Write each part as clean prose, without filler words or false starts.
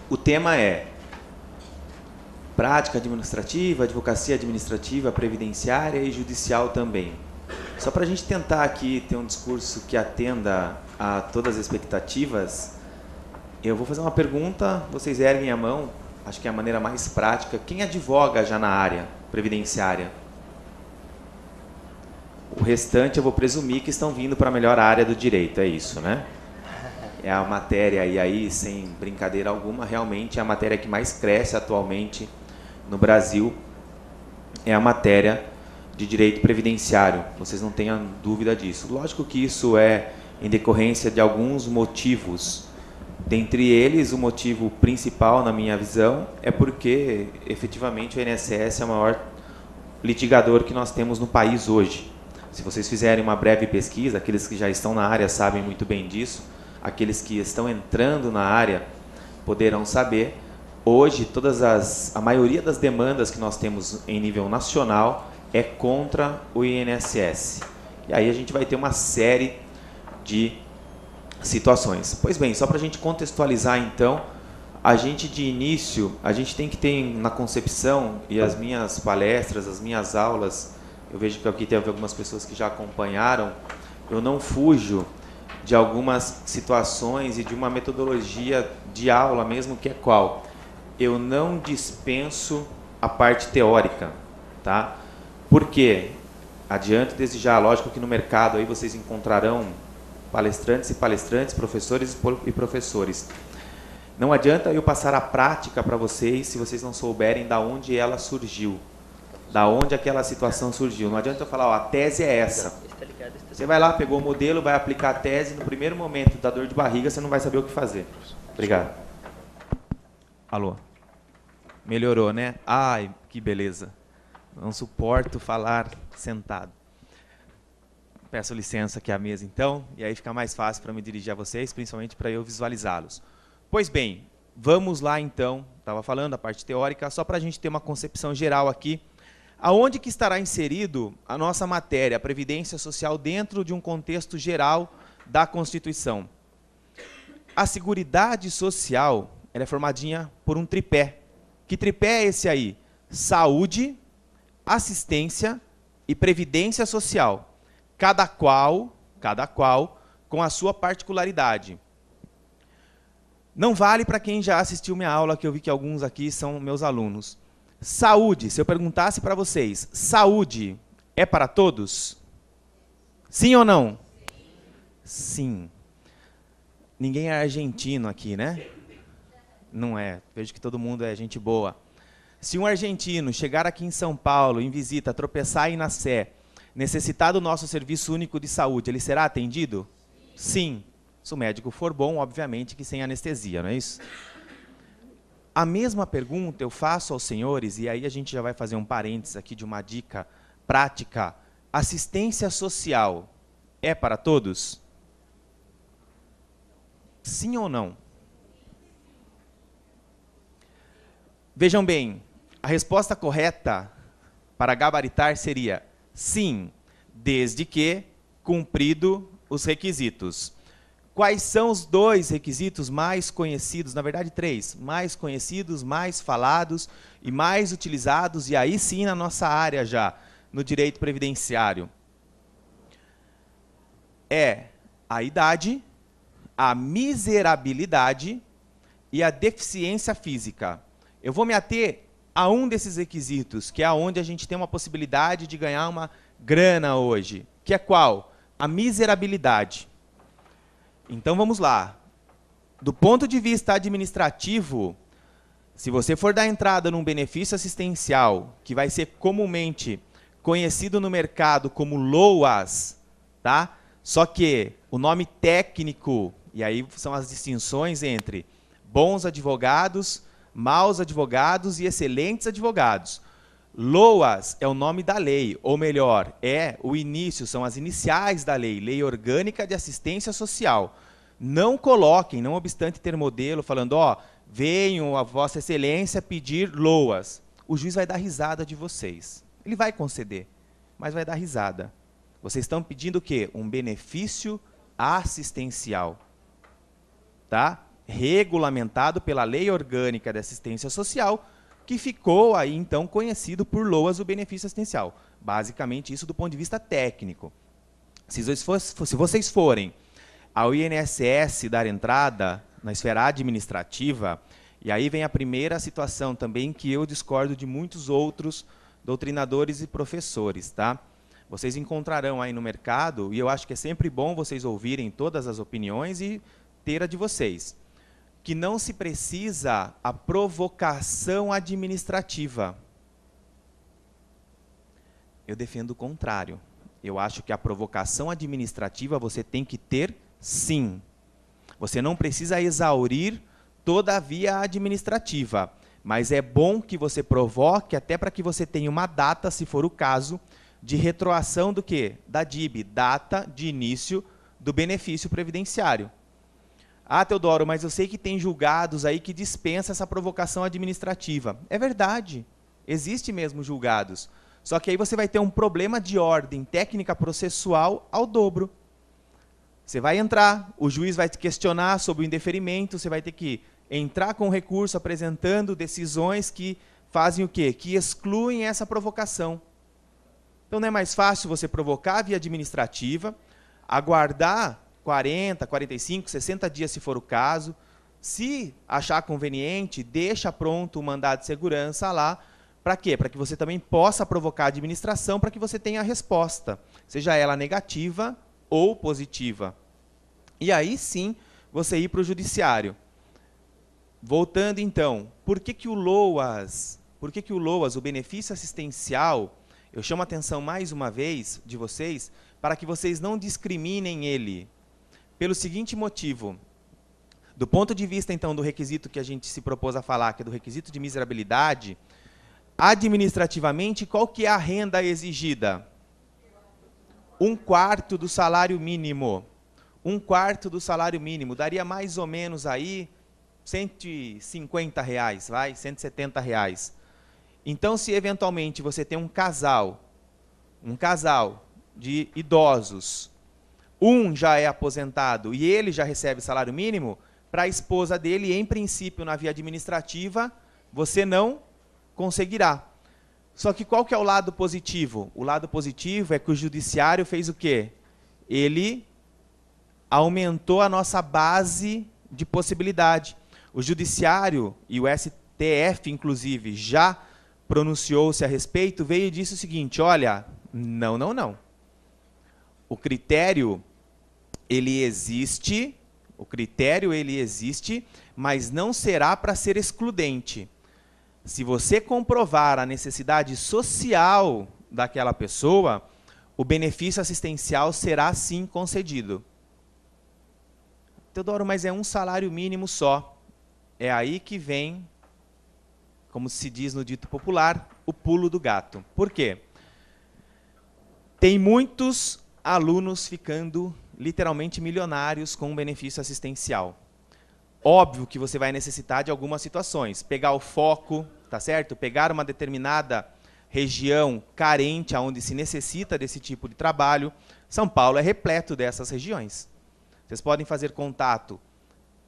O tema é prática administrativa, advocacia administrativa, previdenciária e judicial também. Só para a gente tentar aqui ter um discurso que atenda a todas as expectativas, eu vou fazer uma pergunta, vocês erguem a mão, acho que é a maneira mais prática. Quem advoga já na área previdenciária? O restante eu vou presumir que estão vindo para a melhor área do direito, é isso, né? É a matéria, e aí, sem brincadeira alguma, realmente é a matéria que mais cresce atualmente no Brasil, é a matéria de direito previdenciário, vocês não tenham dúvida disso. Lógico que isso é em decorrência de alguns motivos. Dentre eles, o motivo principal, na minha visão, é porque, efetivamente, o INSS é o maior litigador que nós temos no país hoje. Se vocês fizerem uma breve pesquisa, aqueles que já estão na área sabem muito bem disso, aqueles que estão entrando na área poderão saber. Hoje, a maioria das demandas que nós temos em nível nacional é contra o INSS. E aí a gente vai ter uma série de situações. Pois bem, só para a gente contextualizar, então, a gente de início, a gente tem que ter na concepção, e as minhas palestras, as minhas aulas, eu vejo que aqui teve algumas pessoas que já acompanharam, eu não fujo de algumas situações e de uma metodologia de aula mesmo, que é qual? Eu não dispenso a parte teórica, tá? Por quê? Adianto desde já, lógico que no mercado aí vocês encontrarão palestrantes e palestrantes, professores e professores. Não adianta eu passar a prática para vocês se vocês não souberem da onde ela surgiu, da onde aquela situação surgiu. Não adianta eu falar, ó, a tese é essa. Você vai lá, pegou o modelo, vai aplicar a tese, no primeiro momento da dor de barriga, você não vai saber o que fazer. Obrigado. Alô? Melhorou, né? Ai, que beleza. Não suporto falar sentado. Peço licença aqui à mesa, então, e aí fica mais fácil para me dirigir a vocês, principalmente para eu visualizá-los. Pois bem, vamos lá, então. Estava falando a parte teórica, só para a gente ter uma concepção geral aqui. Aonde que estará inserido a nossa matéria, a Previdência Social, dentro de um contexto geral da Constituição? A Seguridade Social, ela é formadinha por um tripé. Que tripé é esse aí? Saúde, assistência e previdência social. Cada qual com a sua particularidade. Não vale para quem já assistiu minha aula, que eu vi que alguns aqui são meus alunos. Saúde, se eu perguntasse para vocês, saúde é para todos? Sim ou não? Sim. Ninguém é argentino aqui, né? Não é. Vejo que todo mundo é gente boa. Se um argentino chegar aqui em São Paulo, em visita, tropeçar em na Sé, necessitar do nosso serviço único de saúde, ele será atendido? Sim. Se o médico for bom, obviamente que sem anestesia, não é isso? A mesma pergunta eu faço aos senhores, e aí a gente já vai fazer um parênteses aqui de uma dica prática. Assistência social é para todos? Sim ou não? Vejam bem, a resposta correta para gabaritar seria sim, desde que cumprido os requisitos. Quais são os dois requisitos mais conhecidos, na verdade três, mais conhecidos, mais falados e mais utilizados, e aí sim na nossa área já, no direito previdenciário? É a idade, a miserabilidade e a deficiência física. Eu vou me ater a um desses requisitos, que é onde a gente tem uma possibilidade de ganhar uma grana hoje, que é qual? A miserabilidade. Então vamos lá. Do ponto de vista administrativo, se você for dar entrada num benefício assistencial, que vai ser comumente conhecido no mercado como LOAS, tá? Só que o nome técnico, e aí são as distinções entre bons advogados, maus advogados e excelentes advogados. LOAS é o nome da lei, ou melhor, é o início, são as iniciais da lei, Lei Orgânica de Assistência Social. Não coloquem, não obstante ter modelo, falando, ó, venham a Vossa Excelência pedir LOAS. O juiz vai dar risada de vocês. Ele vai conceder, mas vai dar risada. Vocês estão pedindo o quê? Um benefício assistencial. Tá? regulamentado pela Lei Orgânica de Assistência Social, que ficou aí, então, conhecido por LOAS, o benefício assistencial. Basicamente, isso do ponto de vista técnico. Se vocês forem ao INSS dar entrada na esfera administrativa, e aí vem a primeira situação também que eu discordo de muitos outros doutrinadores e professores, tá? Vocês encontrarão aí no mercado, e eu acho que é sempre bom vocês ouvirem todas as opiniões e ter a de vocês, que não se precisa a provocação administrativa. Eu defendo o contrário. Eu acho que a provocação administrativa você tem que ter, sim. Você não precisa exaurir toda a via administrativa, mas é bom que você provoque até para que você tenha uma data, se for o caso, de retroação do quê? Da DIB, data de início do benefício previdenciário. Ah, Teodoro, mas eu sei que tem julgados aí que dispensam essa provocação administrativa. É verdade, existe mesmo julgados. Só que aí você vai ter um problema de ordem técnica processual ao dobro. Você vai entrar, o juiz vai te questionar sobre o indeferimento, você vai ter que entrar com recurso apresentando decisões que fazem o quê? Que excluem essa provocação. Então não é mais fácil você provocar via administrativa, aguardar 40, 45, 60 dias se for o caso, se achar conveniente, deixa pronto o mandado de segurança lá. Para quê? Para que você também possa provocar a administração para que você tenha a resposta, seja ela negativa ou positiva. E aí sim, você ir para o judiciário. Voltando então, por que o LOAS, o benefício assistencial, eu chamo a atenção mais uma vez de vocês, para que vocês não discriminem ele. Pelo seguinte motivo, do ponto de vista então do requisito que a gente se propôs a falar, que é do requisito de miserabilidade, administrativamente, qual que é a renda exigida? 1/4 do salário mínimo. 1/4 do salário mínimo. Daria mais ou menos aí R$150, vai? R$170. Então, se eventualmente você tem um casal de idosos, um já é aposentado e ele já recebe salário mínimo, para a esposa dele, em princípio, na via administrativa, você não conseguirá. Só que qual que é o lado positivo? O lado positivo é que o judiciário fez o quê? Ele aumentou a nossa base de possibilidade. O judiciário e o STF, inclusive, já pronunciou-se a respeito, veio e disse o seguinte, olha, não. O critério, ele existe, mas não será para ser excludente. Se você comprovar a necessidade social daquela pessoa, o benefício assistencial será sim concedido. Teodoro, mas é um salário mínimo só. É aí que vem, como se diz no dito popular, o pulo do gato. Por quê? Tem muitos alunos ficando literalmente milionários com um benefício assistencial. Óbvio que você vai necessitar de algumas situações. Pegar o foco, tá certo? Pegar uma determinada região carente, onde se necessita desse tipo de trabalho. São Paulo é repleto dessas regiões. Vocês podem fazer contato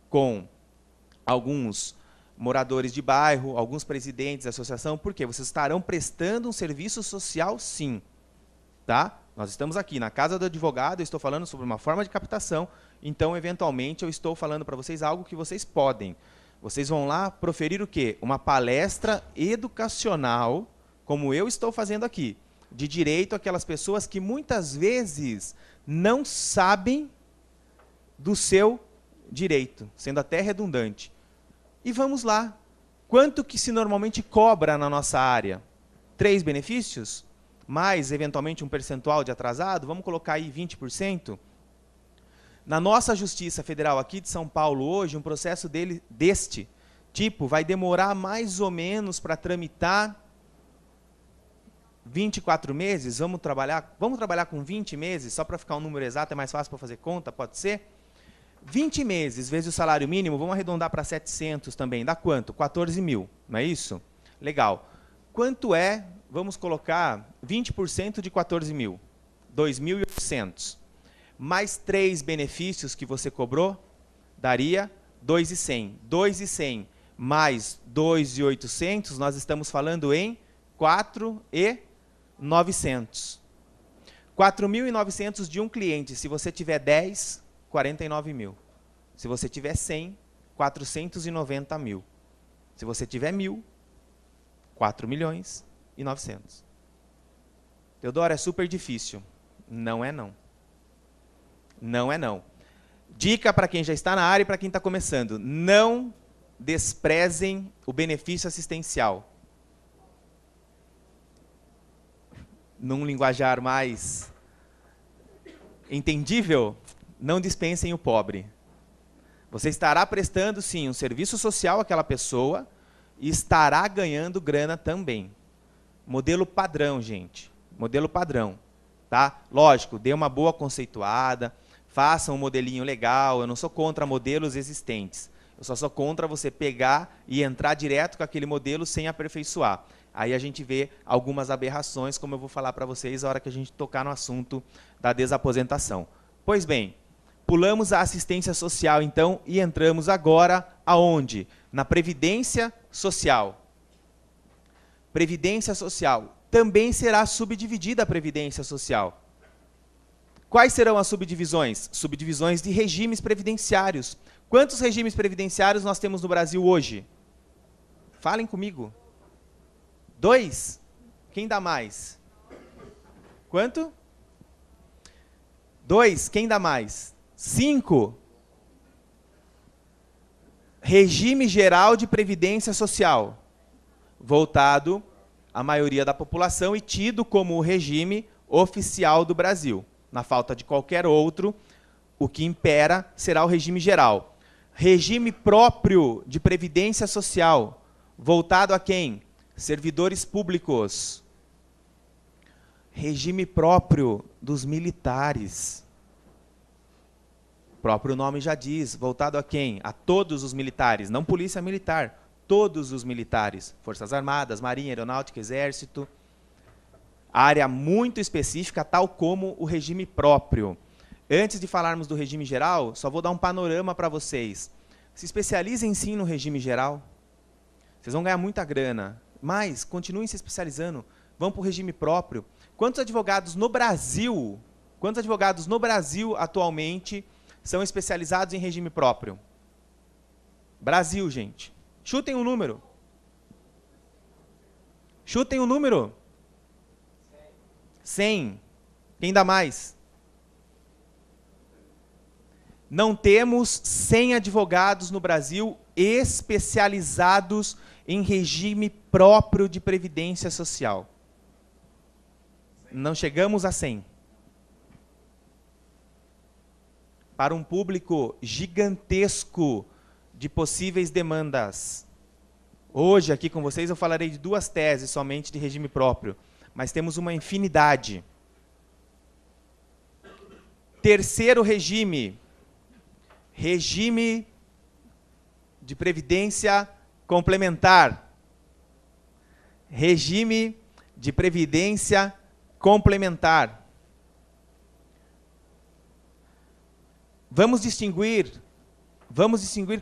com alguns moradores de bairro, alguns presidentes da associação, porque vocês estarão prestando um serviço social, sim. Tá? Nós estamos aqui na casa do advogado, eu estou falando sobre uma forma de captação, então, eventualmente, eu estou falando para vocês algo que vocês podem. Vocês vão lá proferir o quê? Uma palestra educacional, como eu estou fazendo aqui, de direito àquelas pessoas que muitas vezes não sabem do seu direito, sendo até redundante. E vamos lá. Quanto que se normalmente cobra na nossa área? 3 benefícios? Mais, eventualmente, um percentual de atrasado? Vamos colocar aí 20%? Na nossa Justiça Federal aqui de São Paulo hoje, um processo deste tipo vai demorar mais ou menos para tramitar 24 meses. Vamos trabalhar com 20 meses, só para ficar um número exato, é mais fácil para fazer conta, pode ser? 20 meses vezes o salário mínimo, vamos arredondar para 700 também, dá quanto? 14 mil, não é isso? Legal. Quanto é, vamos colocar 20% de 14 mil, 2.800. Mais 3 benefícios que você cobrou, daria 2.100. 2.100 mais 2.800, nós estamos falando em 4.900. 4.900 de um cliente. Se você tiver 10, 49 mil. Se você tiver 100, 490 mil. Se você tiver 1.000, 4.900.000. Teodoro, é super difícil. Não é não. Não é não. Dica para quem já está na área e para quem está começando. Não desprezem o benefício assistencial. Num linguajar mais entendível, não dispensem o pobre. Você estará prestando, sim, um serviço social àquela pessoa e estará ganhando grana também. Modelo padrão, gente. Modelo padrão. Tá? Lógico, dê uma boa conceituada, faça um modelinho legal. Eu não sou contra modelos existentes. Eu só sou contra você pegar e entrar direto com aquele modelo sem aperfeiçoar. Aí a gente vê algumas aberrações, como eu vou falar para vocês na hora que a gente tocar no assunto da desaposentação. Pois bem, pulamos a assistência social, então, e entramos agora aonde? Na Previdência Social. Previdência Social. Também será subdividida a Previdência Social. Quais serão as subdivisões? Subdivisões de regimes previdenciários. Quantos regimes previdenciários nós temos no Brasil hoje? Falem comigo. 2? Quem dá mais? Quanto? 2? Quem dá mais? 5? Regime geral de previdência social, voltado à maioria da população e tido como o regime oficial do Brasil. Na falta de qualquer outro, o que impera será o regime geral. Regime próprio de previdência social, voltado a quem? Servidores públicos. Regime próprio dos militares. O próprio nome já diz, voltado a quem? A todos os militares, não polícia militar, todos os militares. Forças Armadas, Marinha, Aeronáutica, Exército. Área muito específica, tal como o regime próprio. Antes de falarmos do regime geral, só vou dar um panorama para vocês. Se especializem sim no regime geral. Vocês vão ganhar muita grana. Mas continuem se especializando. Vão para o regime próprio. Quantos advogados no Brasil atualmente são especializados em regime próprio? Brasil, gente. Chutem um número. Chutem um número. 100. Quem dá mais? Não temos 100 advogados no Brasil especializados em regime próprio de previdência social. Não chegamos a 100. Para um público gigantesco de possíveis demandas. Hoje, aqui com vocês, eu falarei de 2 teses somente de regime próprio, mas temos uma infinidade. Terceiro regime. Regime de previdência complementar. Regime de previdência complementar. Vamos distinguir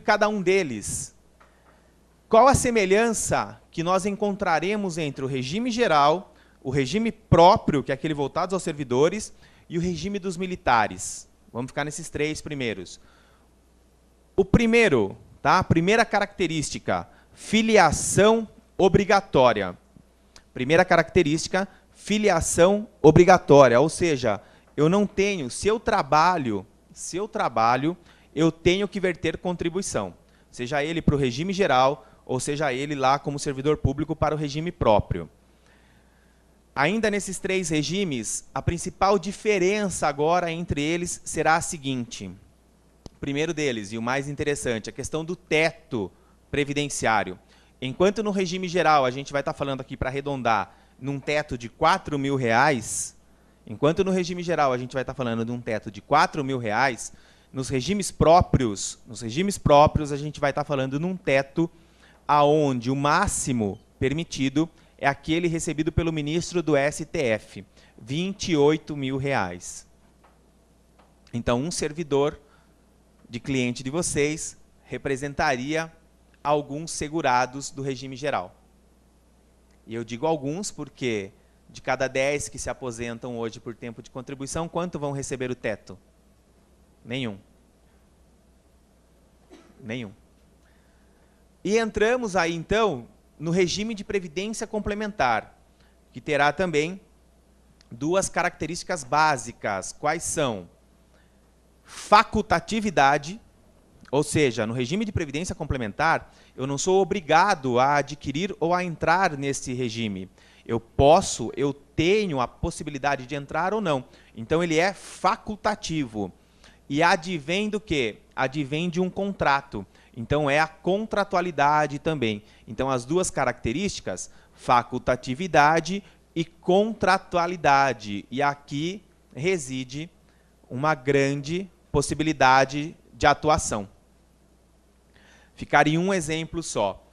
cada um deles. Qual a semelhança que nós encontraremos entre o regime geral, o regime próprio, que é aquele voltado aos servidores, e o regime dos militares? Vamos ficar nesses 3 primeiros. O primeiro, tá? A primeira característica, filiação obrigatória. Primeira característica, filiação obrigatória, ou seja, eu não tenho, se eu trabalho, eu tenho que verter contribuição, seja ele para o regime geral, ou seja ele lá como servidor público para o regime próprio. Ainda nesses 3 regimes, a principal diferença agora entre eles será a seguinte. O primeiro deles, e o mais interessante, a questão do teto previdenciário. Enquanto no regime geral, a gente vai estar falando aqui para arredondar, num teto de R$4.000, enquanto no regime geral a gente vai estar falando de um teto de R$4.000, nos regimes próprios a gente vai estar falando num teto aonde o máximo permitido é aquele recebido pelo ministro do STF, R$28.000. Então, um servidor de cliente de vocês representaria alguns segurados do regime geral. E eu digo alguns porque de cada 10 que se aposentam hoje por tempo de contribuição, quanto vão receber o teto? Nenhum. Nenhum. E entramos aí, então, no regime de previdência complementar, que terá também duas características básicas. Quais são? Facultatividade, ou seja, no regime de previdência complementar, eu não sou obrigado a adquirir ou a entrar nesse regime. Eu tenho a possibilidade de entrar ou não. Então, ele é facultativo. E advém do quê? Advém de um contrato. Então, é a contratualidade também. Então, as duas características, facultatividade e contratualidade. E aqui reside uma grande possibilidade de atuação. Ficaria um exemplo só.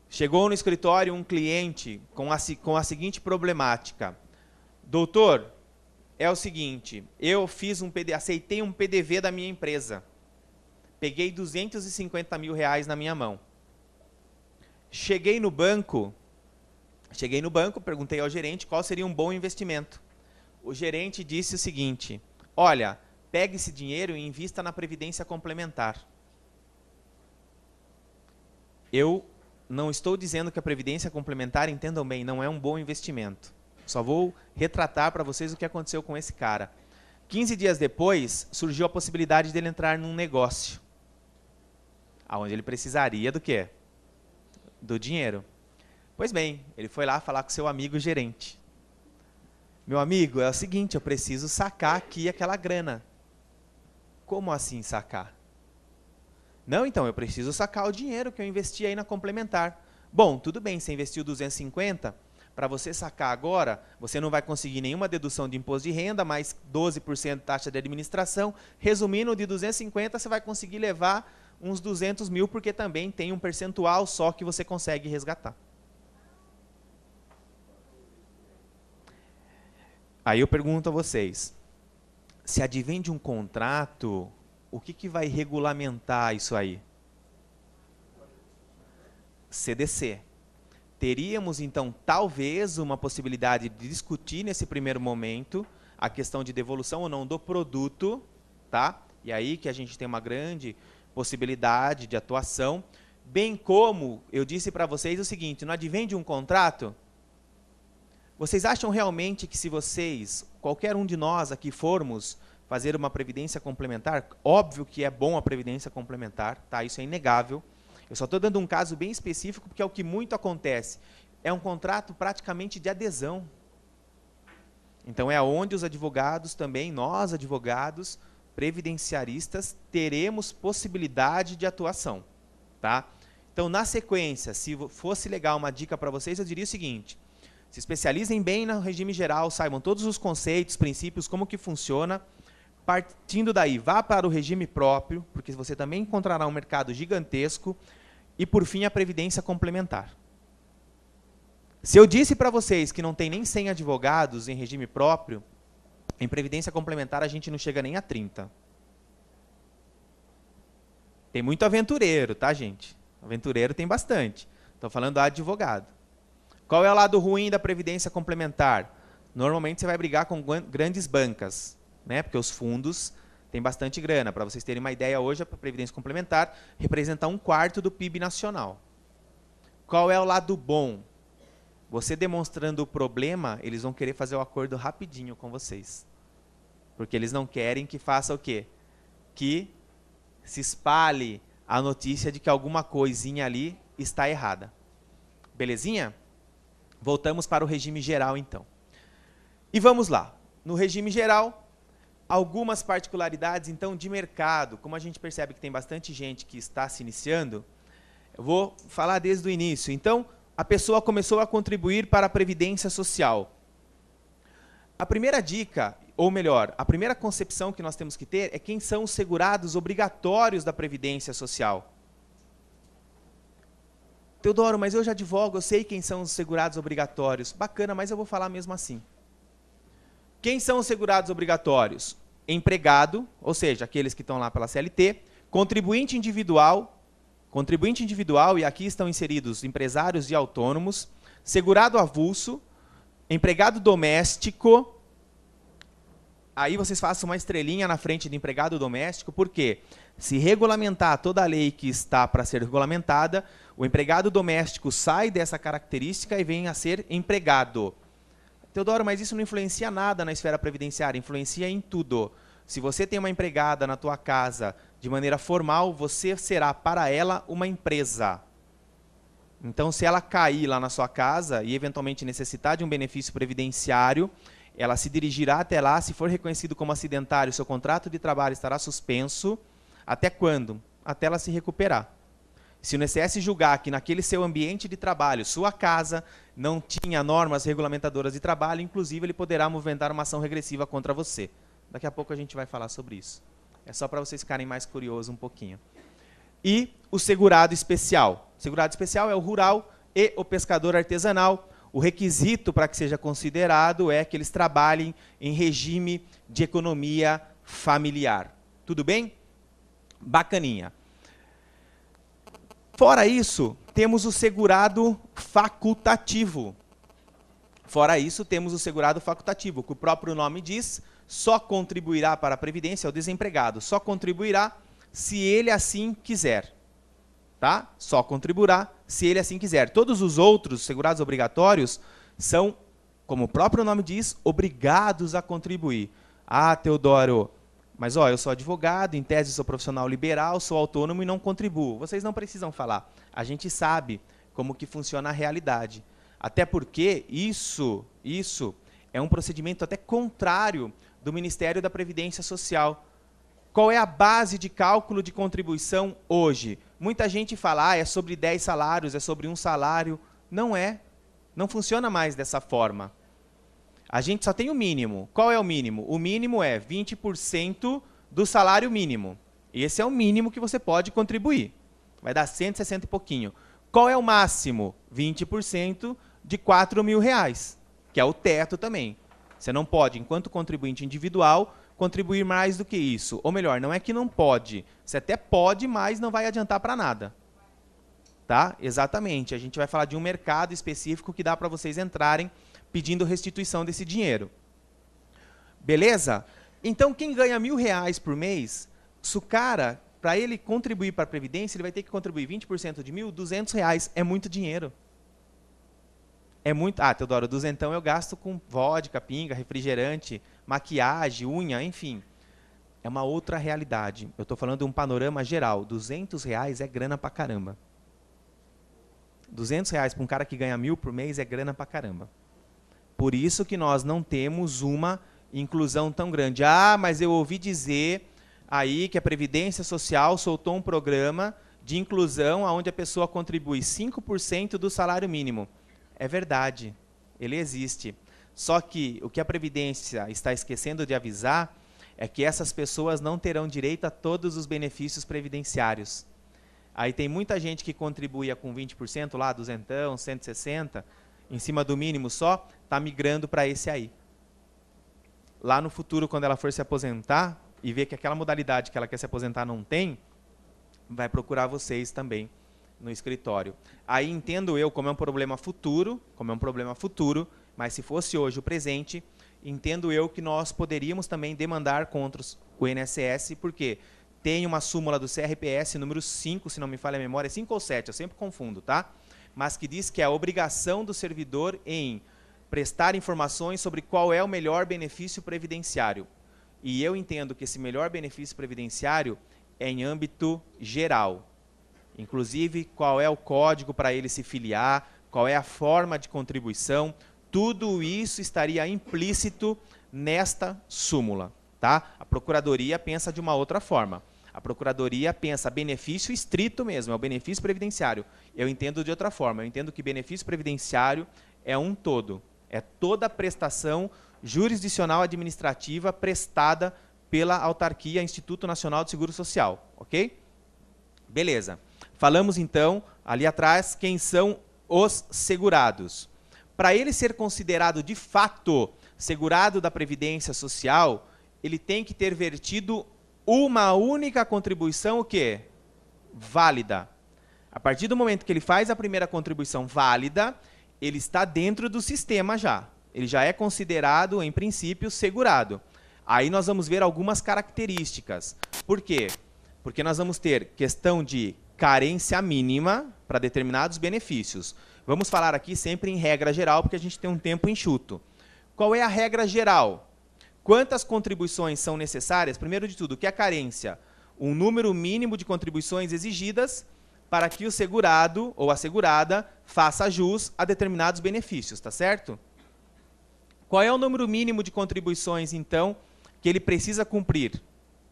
Chegou no escritório um cliente com a seguinte problemática. Doutor, é o seguinte, eu aceitei um PDV da minha empresa. Peguei 250 mil reais na minha mão. Cheguei no banco, perguntei ao gerente qual seria um bom investimento. O gerente disse o seguinte, olha, pegue esse dinheiro e invista na previdência complementar. Eu não estou dizendo que a previdência complementar, entendam bem, não é um bom investimento. Só vou retratar para vocês o que aconteceu com esse cara. 15 dias depois, surgiu a possibilidade dele entrar num negócio, onde ele precisaria do quê? Do dinheiro. Pois bem, ele foi lá falar com seu amigo gerente. Meu amigo, é o seguinte, eu preciso sacar aqui aquela grana. Como assim sacar? Não, então, eu preciso sacar o dinheiro que eu investi aí na complementar. Bom, tudo bem, você investiu 250, para você sacar agora, você não vai conseguir nenhuma dedução de imposto de renda, mais 12% de taxa de administração. Resumindo, de 250, você vai conseguir levar uns 200 mil, porque também tem um percentual só que você consegue resgatar. Aí eu pergunto a vocês, se advém de um contrato, o que vai regulamentar isso aí? CDC. Teríamos, então, talvez, uma possibilidade de discutir nesse primeiro momento a questão de devolução ou não do produto, tá? E aí que a gente tem uma grande possibilidade de atuação, bem como eu disse para vocês o seguinte, não advém de um contrato? Vocês acham realmente que se vocês, qualquer um de nós aqui formos fazer uma previdência complementar, óbvio que é bom a previdência complementar, tá? Isso é inegável. Eu só estou dando um caso bem específico, porque é o que muito acontece. É um contrato praticamente de adesão. Então, é onde os advogados também, nós advogados, previdenciaristas, teremos possibilidade de atuação. Tá? Então, na sequência, se fosse legal uma dica para vocês, eu diria o seguinte, se especializem bem no regime geral, saibam todos os conceitos, princípios, como que funciona. Partindo daí, vá para o regime próprio, porque você também encontrará um mercado gigantesco. E, por fim, a previdência complementar. Se eu disse para vocês que não tem nem 100 advogados em regime próprio, em previdência complementar a gente não chega nem a 30. Tem muito aventureiro, tá, gente? Aventureiro tem bastante. Estou falando de advogado. Qual é o lado ruim da previdência complementar? Normalmente você vai brigar com grandes bancas, né? Porque os fundos têm bastante grana. Para vocês terem uma ideia, hoje a previdência complementar representa 1/4 do PIB nacional. Qual é o lado bom? Você demonstrando o problema, eles vão querer fazer o acordo rapidinho com vocês. Porque eles não querem que faça o quê? Que se espalhe a notícia de que alguma coisinha ali está errada. Belezinha? Voltamos para o regime geral, então. E vamos lá. No regime geral, algumas particularidades, então, de mercado. Como a gente percebe que tem bastante gente que está se iniciando, eu vou falar desde o início. Então, a pessoa começou a contribuir para a Previdência Social. A primeira dica, ou melhor, a primeira concepção que nós temos que ter é quem são os segurados obrigatórios da Previdência Social. Teodoro, mas eu já advogo, eu sei quem são os segurados obrigatórios. Bacana, mas eu vou falar mesmo assim. Quem são os segurados obrigatórios? Empregado, ou seja, aqueles que estão lá pela CLT, contribuinte individual Contribuinte individual, e aqui estão inseridos empresários e autônomos, segurado avulso, empregado doméstico. Aí vocês façam uma estrelinha na frente de empregado doméstico, porque se regulamentar toda a lei que está para ser regulamentada, o empregado doméstico sai dessa característica e vem a ser empregado. Teodoro, mas isso não influencia nada na esfera previdenciária, influencia em tudo. Se você tem uma empregada na tua casa de maneira formal, você será para ela uma empresa. Então, se ela cair lá na sua casa e eventualmente necessitar de um benefício previdenciário, ela se dirigirá até lá. Se for reconhecido como acidentário, seu contrato de trabalho estará suspenso. Até quando? Até ela se recuperar. Se o INSS julgar que naquele seu ambiente de trabalho, sua casa, não tinha normas regulamentadoras de trabalho, inclusive ele poderá movimentar uma ação regressiva contra você. Daqui a pouco a gente vai falar sobre isso. É só para vocês ficarem mais curiosos um pouquinho. E o segurado especial. O segurado especial é o rural e o pescador artesanal. O requisito para que seja considerado é que eles trabalhem em regime de economia familiar. Tudo bem? Bacaninha. Fora isso, temos o segurado facultativo. Fora isso, temos o segurado facultativo, que o próprio nome diz, só contribuirá para a Previdência, é o desempregado, só contribuirá se ele assim quiser. Tá? Só contribuirá se ele assim quiser. Todos os outros segurados obrigatórios são, como o próprio nome diz, obrigados a contribuir. Ah, Teodoro, mas ó, eu sou advogado, em tese sou profissional liberal, sou autônomo e não contribuo. Vocês não precisam falar. A gente sabe como que funciona a realidade. Até porque isso é um procedimento até contrário do Ministério da Previdência Social. Qual é a base de cálculo de contribuição hoje? Muita gente fala, ah, é sobre 10 salários, é sobre um salário. Não é. Não funciona mais dessa forma. A gente só tem o mínimo. Qual é o mínimo? O mínimo é 20% do salário mínimo. Esse é o mínimo que você pode contribuir. Vai dar 160 e pouquinho. Qual é o máximo? 20% de R$4.000, que é o teto também. Você não pode, enquanto contribuinte individual, contribuir mais do que isso. Ou melhor, não é que não pode. Você até pode, mas não vai adiantar para nada. Tá? Exatamente. A gente vai falar de um mercado específico que dá para vocês entrarem pedindo restituição desse dinheiro. Beleza? Então, quem ganha R$1.000 por mês, se o cara, para ele contribuir para a Previdência, ele vai ter que contribuir 20% de R$1.000, R$200. É muito dinheiro. É muito... Ah, Teodoro, duzentão eu gasto com vodka, pinga, refrigerante, maquiagem, unha, enfim. É uma outra realidade. Eu estou falando de um panorama geral. R$200 é grana pra caramba. R$200 para um cara que ganha 1.000 por mês é grana pra caramba. Por isso que nós não temos uma inclusão tão grande. Ah, mas eu ouvi dizer aí que a Previdência Social soltou um programa de inclusão onde a pessoa contribui 5% do salário mínimo. É verdade, ele existe. Só que o que a Previdência está esquecendo de avisar é que essas pessoas não terão direito a todos os benefícios previdenciários. Aí tem muita gente que contribuía com 20% lá, duzentão, 160, em cima do mínimo só, está migrando para esse aí. Lá no futuro, quando ela for se aposentar e ver que aquela modalidade que ela quer se aposentar não tem, vai procurar vocês também no escritório. Aí entendo eu como é um problema futuro, mas se fosse hoje o presente, entendo eu que nós poderíamos também demandar contra o INSS, porque tem uma súmula do CRPS número 5, se não me falha a memória, 5 ou 7, eu sempre confundo, tá? Mas que diz que é a obrigação do servidor em prestar informações sobre qual é o melhor benefício previdenciário. E eu entendo que esse melhor benefício previdenciário é em âmbito geral. Inclusive, qual é o código para ele se filiar, qual é a forma de contribuição, tudo isso estaria implícito nesta súmula. Tá? A Procuradoria pensa de uma outra forma. A Procuradoria pensa benefício estrito mesmo, é o benefício previdenciário. Eu entendo de outra forma, eu entendo que benefício previdenciário é um todo. É toda a prestação jurisdicional administrativa prestada pela autarquia Instituto Nacional de Seguro Social. Ok? Beleza. Falamos então, ali atrás, quem são os segurados. Para ele ser considerado de fato segurado da Previdência Social, ele tem que ter vertido uma única contribuição, o quê? Válida. A partir do momento que ele faz a primeira contribuição válida, ele está dentro do sistema já. Ele já é considerado, em princípio, segurado. Aí nós vamos ver algumas características. Por quê? Porque nós vamos ter questão de carência mínima para determinados benefícios. Vamos falar aqui sempre em regra geral, porque a gente tem um tempo enxuto. Qual é a regra geral? Quantas contribuições são necessárias? Primeiro de tudo, o que é carência? Um número mínimo de contribuições exigidas para que o segurado ou a segurada faça jus a determinados benefícios, tá certo? Qual é o número mínimo de contribuições, então, que ele precisa cumprir?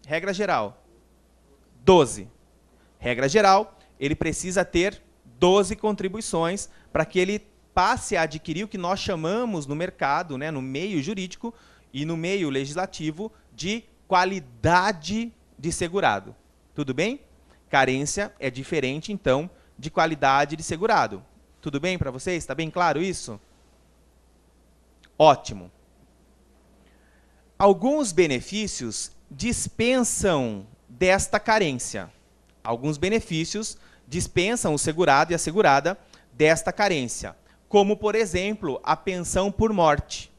Regra geral, 12. Regra geral, ele precisa ter 12 contribuições para que ele passe a adquirir o que nós chamamos no mercado, né, no meio jurídico e no meio legislativo, de qualidade de segurado. Tudo bem? Carência é diferente, então, de qualidade de segurado. Tudo bem para vocês? Está bem claro isso? Ótimo. Alguns benefícios dispensam desta carência. Alguns benefícios dispensam o segurado e a segurada desta carência. Como, por exemplo, a pensão por morte.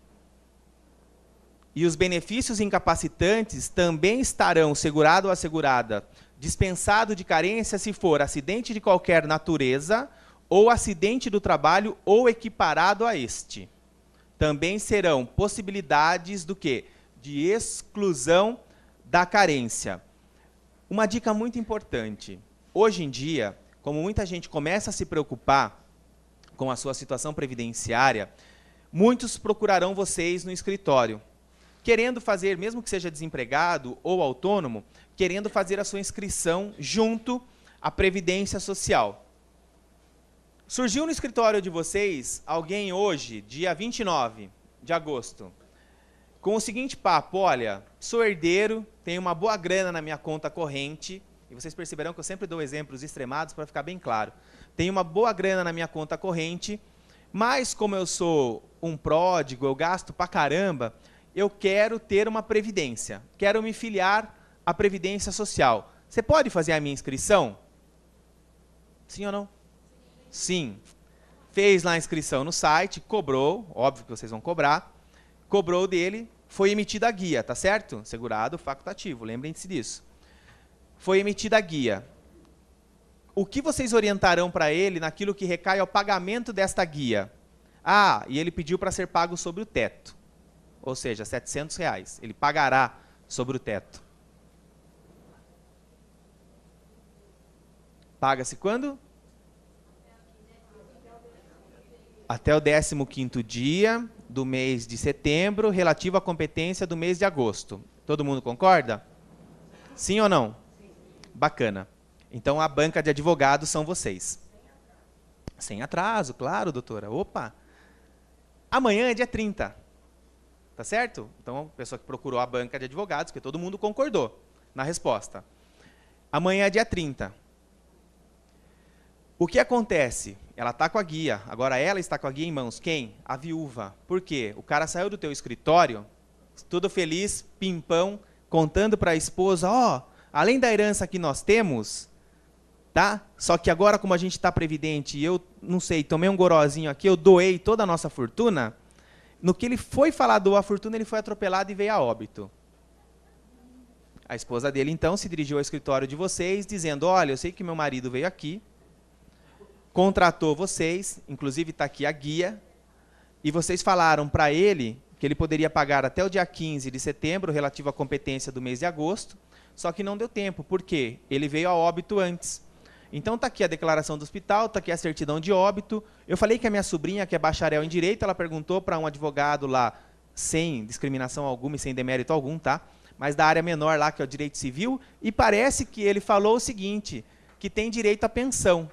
E os benefícios incapacitantes também estarão, segurado ou assegurada, dispensado de carência se for acidente de qualquer natureza ou acidente do trabalho ou equiparado a este. Também serão possibilidades do quê? De exclusão da carência. Uma dica muito importante. Hoje em dia, como muita gente começa a se preocupar com a sua situação previdenciária, muitos procurarão vocês no escritório, querendo fazer, mesmo que seja desempregado ou autônomo, querendo fazer a sua inscrição junto à Previdência Social. Surgiu no escritório de vocês alguém hoje, dia 29 de agosto, com o seguinte papo: olha, sou herdeiro, tenho uma boa grana na minha conta corrente, e vocês perceberão que eu sempre dou exemplos extremados para ficar bem claro. Tenho uma boa grana na minha conta corrente, mas como eu sou um pródigo, eu gasto pra caramba, eu quero ter uma previdência, quero me filiar à Previdência Social. Você pode fazer a minha inscrição? Sim ou não? Sim. Fez lá a inscrição no site, cobrou, óbvio que vocês vão cobrar, cobrou dele, foi emitida a guia, tá certo? Segurado facultativo, lembrem-se disso. Foi emitida a guia. O que vocês orientarão para ele naquilo que recai ao pagamento desta guia? Ah, e ele pediu para ser pago sobre o teto. Ou seja, R$700. Ele pagará sobre o teto. Paga-se quando? Até o 15º dia do mês de setembro, relativo à competência do mês de agosto. Todo mundo concorda? Sim ou não? Sim. Bacana. Então, a banca de advogados são vocês. Sem atraso, claro, doutora. Opa! Amanhã é dia 30. Tá certo? Então, a pessoa que procurou a banca de advogados, porque todo mundo concordou na resposta. Amanhã é dia 30. O que acontece? Ela está com a guia. Agora ela está com a guia em mãos. Quem? A viúva. Por quê? O cara saiu do teu escritório, tudo feliz, pimpão, contando para a esposa, ó, além da herança que nós temos, tá? Só que agora, como a gente está previdente, e eu, não sei, tomei um gorozinho aqui, eu doei toda a nossa fortuna, no que ele foi falar doar a fortuna, ele foi atropelado e veio a óbito. A esposa dele, então, se dirigiu ao escritório de vocês, dizendo, olha, eu sei que meu marido veio aqui, contratou vocês, inclusive está aqui a guia, e vocês falaram para ele que ele poderia pagar até o dia 15 de setembro, relativo à competência do mês de agosto, só que não deu tempo. Por quê? Ele veio a óbito antes. Então está aqui a declaração do hospital, está aqui a certidão de óbito. Eu falei que a minha sobrinha, que é bacharel em Direito, ela perguntou para um advogado lá, sem discriminação alguma e sem demérito algum, tá? Mas da área menor lá, que é o Direito Civil, e parece que ele falou o seguinte, que tem direito à pensão.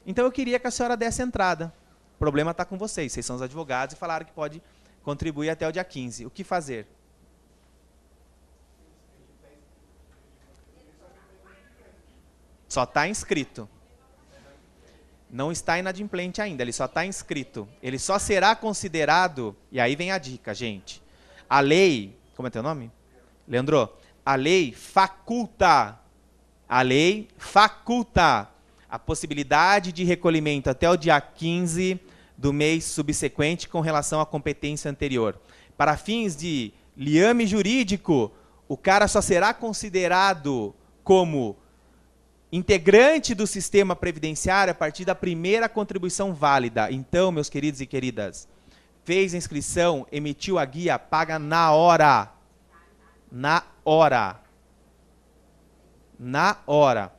Então eu queria que a senhora desse entrada. O problema está com vocês são os advogados e falaram que pode contribuir até o dia 15. O que fazer? Só está inscrito. Não está inadimplente ainda, ele só está inscrito. Ele só será considerado, e aí vem a dica, gente. A lei, como é teu nome? Leandro, a lei faculta. A lei faculta a possibilidade de recolhimento até o dia 15 do mês subsequente com relação à competência anterior. Para fins de liame jurídico, o cara só será considerado como integrante do sistema previdenciário a partir da primeira contribuição válida. Então, meus queridos e queridas, fez a inscrição, emitiu a guia, paga na hora. Na hora. Na hora.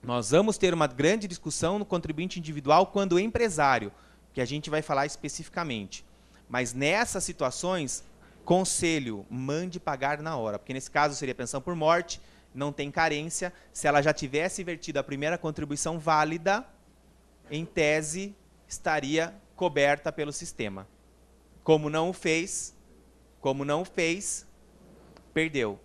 Nós vamos ter uma grande discussão no contribuinte individual quando empresário, que a gente vai falar especificamente. Mas nessas situações, conselho, mande pagar na hora, porque nesse caso seria pensão por morte, não tem carência. Se ela já tivesse vertido a primeira contribuição válida, em tese, estaria coberta pelo sistema. Como não o fez, perdeu.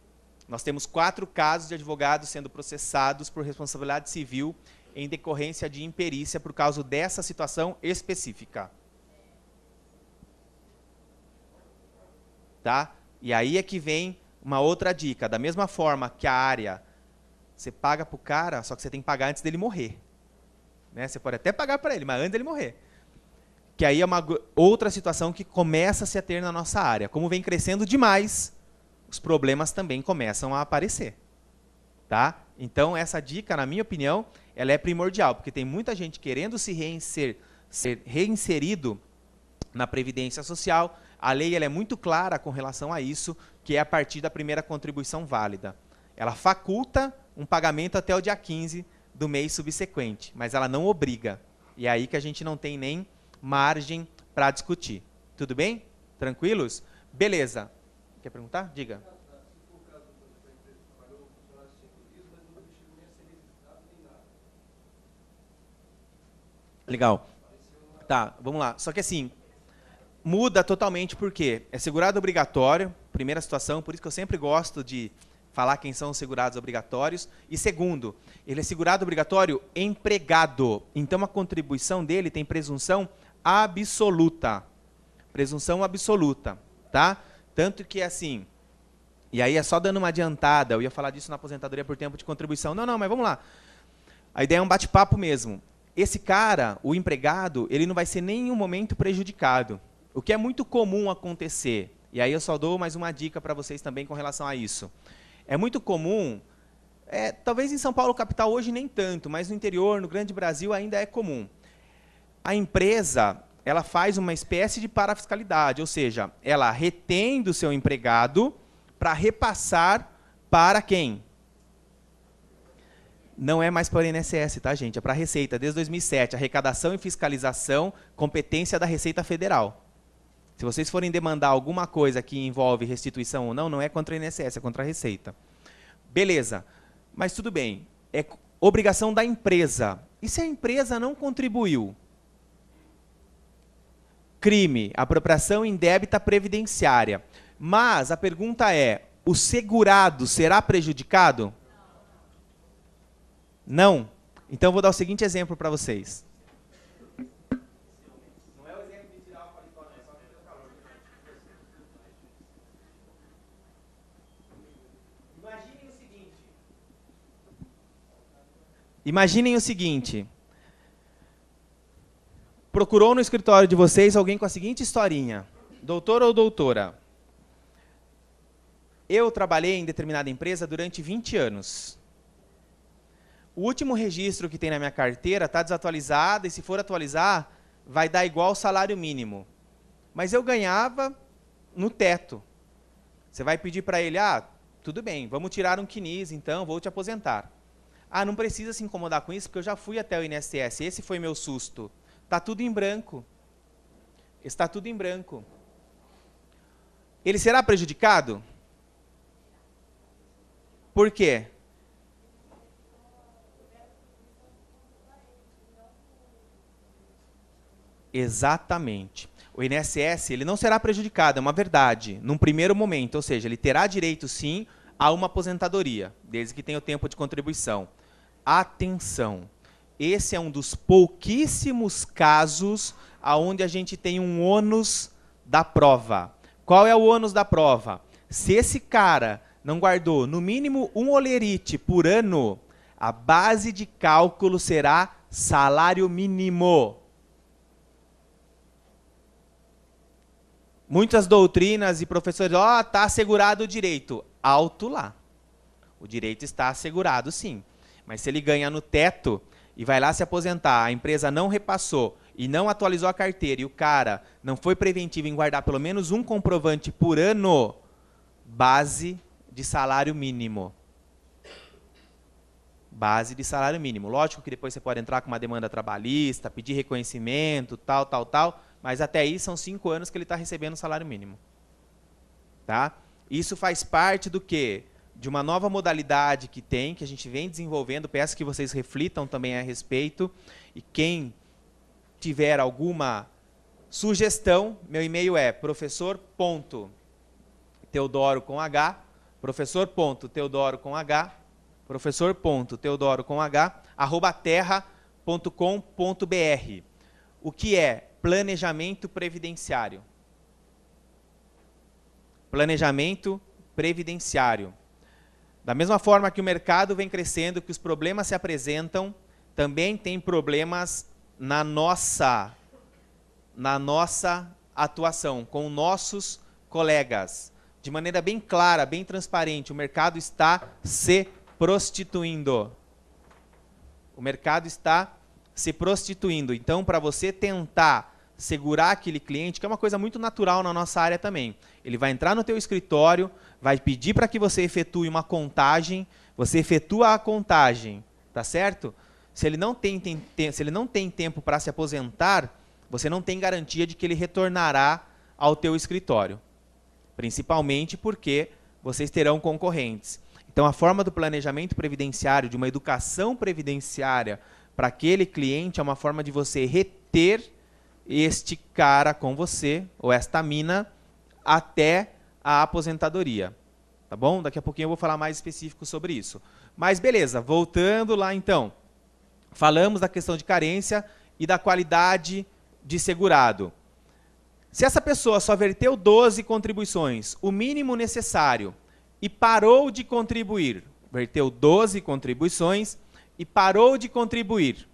Nós temos 4 casos de advogados sendo processados por responsabilidade civil em decorrência de imperícia por causa dessa situação específica. Tá? E aí é que vem uma outra dica. Da mesma forma que a área, você paga para o cara, só que você tem que pagar antes dele morrer. Né? Você pode até pagar para ele, mas antes dele morrer. Que aí é uma outra situação que começa a se ter na nossa área. Como vem crescendo demais, os problemas também começam a aparecer. Tá? Então, essa dica, na minha opinião, ela é primordial, porque tem muita gente querendo ser reinserido na Previdência Social. A lei ela é muito clara com relação a isso, que é a partir da primeira contribuição válida. Ela faculta um pagamento até o dia 15 do mês subsequente, mas ela não obriga. E é aí que a gente não tem nem margem para discutir. Tudo bem? Tranquilos? Beleza. Quer perguntar? Diga. Legal. Tá, vamos lá. Só que assim, muda totalmente porque é segurado obrigatório, primeira situação, por isso que eu sempre gosto de falar quem são os segurados obrigatórios. E segundo, ele é segurado obrigatório empregado. Então a contribuição dele tem presunção absoluta. Presunção absoluta, tá? Tanto que assim, e aí é só dando uma adiantada, eu ia falar disso na aposentadoria por tempo de contribuição. Não, mas vamos lá. A ideia é um bate-papo mesmo. Esse cara, o empregado, ele não vai ser em nenhum momento prejudicado. O que é muito comum acontecer, e aí eu só dou mais uma dica para vocês também com relação a isso. É muito comum, talvez em São Paulo capital hoje nem tanto, mas no interior, no grande Brasil ainda é comum. A empresa, ela faz uma espécie de parafiscalidade, ou seja, ela retém do seu empregado para repassar para quem? Não é mais para o INSS, tá, gente? É para a Receita. Desde 2007, arrecadação e fiscalização, competência da Receita Federal. Se vocês forem demandar alguma coisa que envolve restituição ou não, não é contra o INSS, é contra a Receita. Beleza. Mas tudo bem. É obrigação da empresa. E se a empresa não contribuiu? Crime, apropriação indébita previdenciária. Mas a pergunta é, o segurado será prejudicado? Não? Então, eu vou dar o seguinte exemplo para vocês. Não é o exemplo de tirar o paletó, não, é só meter o calor. Imaginem o seguinte. Procurou no escritório de vocês alguém com a seguinte historinha. Doutor ou doutora? Eu trabalhei em determinada empresa durante 20 anos. O último registro que tem na minha carteira está desatualizado e, se for atualizar, vai dar igual ao salário mínimo. Mas eu ganhava no teto. Você vai pedir para ele, tudo bem, vamos tirar um quinis, então, vou te aposentar. Não precisa se incomodar com isso, porque eu já fui até o INSS, esse foi meu susto. Está tudo em branco. Está tudo em branco. Ele será prejudicado? Por quê? Exatamente. O INSS ele não será prejudicado, é uma verdade, num primeiro momento, ou seja, ele terá direito sim a uma aposentadoria, desde que tenha o tempo de contribuição. Atenção, esse é um dos pouquíssimos casos onde a gente tem um ônus da prova. Qual é o ônus da prova? Se esse cara não guardou no mínimo um holerite por ano, A base de cálculo será salário mínimo. Muitas doutrinas e professores, está assegurado o direito. Alto lá. O direito está assegurado, sim. Mas se ele ganha no teto e vai lá se aposentar, a empresa não repassou e não atualizou a carteira, e o cara não foi preventivo em guardar pelo menos um comprovante por ano, base de salário mínimo. Base de salário mínimo. Lógico que depois você pode entrar com uma demanda trabalhista, pedir reconhecimento, tal, mas até aí são 5 anos que ele está recebendo salário mínimo. Tá? Isso faz parte do quê? De uma nova modalidade que a gente vem desenvolvendo, peço que vocês reflitam também a respeito, e quem tiver alguma sugestão, meu e-mail é professor.teodoro com H, @terra.com.br. O que é planejamento previdenciário? Planejamento previdenciário. Da mesma forma que o mercado vem crescendo, que os problemas se apresentam, também tem problemas na nossa atuação, com nossos colegas. De maneira bem clara, bem transparente, o mercado está se prostituindo. O mercado está se prostituindo. Então, para você tentar segurar aquele cliente, que é uma coisa muito natural na nossa área também. Ele vai entrar no teu escritório, vai pedir para que você efetue uma contagem, você efetua a contagem, tá certo? Se ele não tem tempo para se aposentar, você não tem garantia de que ele retornará ao teu escritório. Principalmente porque vocês terão concorrentes. Então, a forma do planejamento previdenciário, de uma educação previdenciária para aquele cliente, é uma forma de você reter este cara com você, ou esta mina, até a aposentadoria. Tá bom? Daqui a pouquinho eu vou falar mais específico sobre isso. Mas beleza, voltando lá então. Falamos da questão de carência e da qualidade de segurado. Se essa pessoa só verteu 12 contribuições, o mínimo necessário, e parou de contribuir, verteu 12 contribuições e parou de contribuir,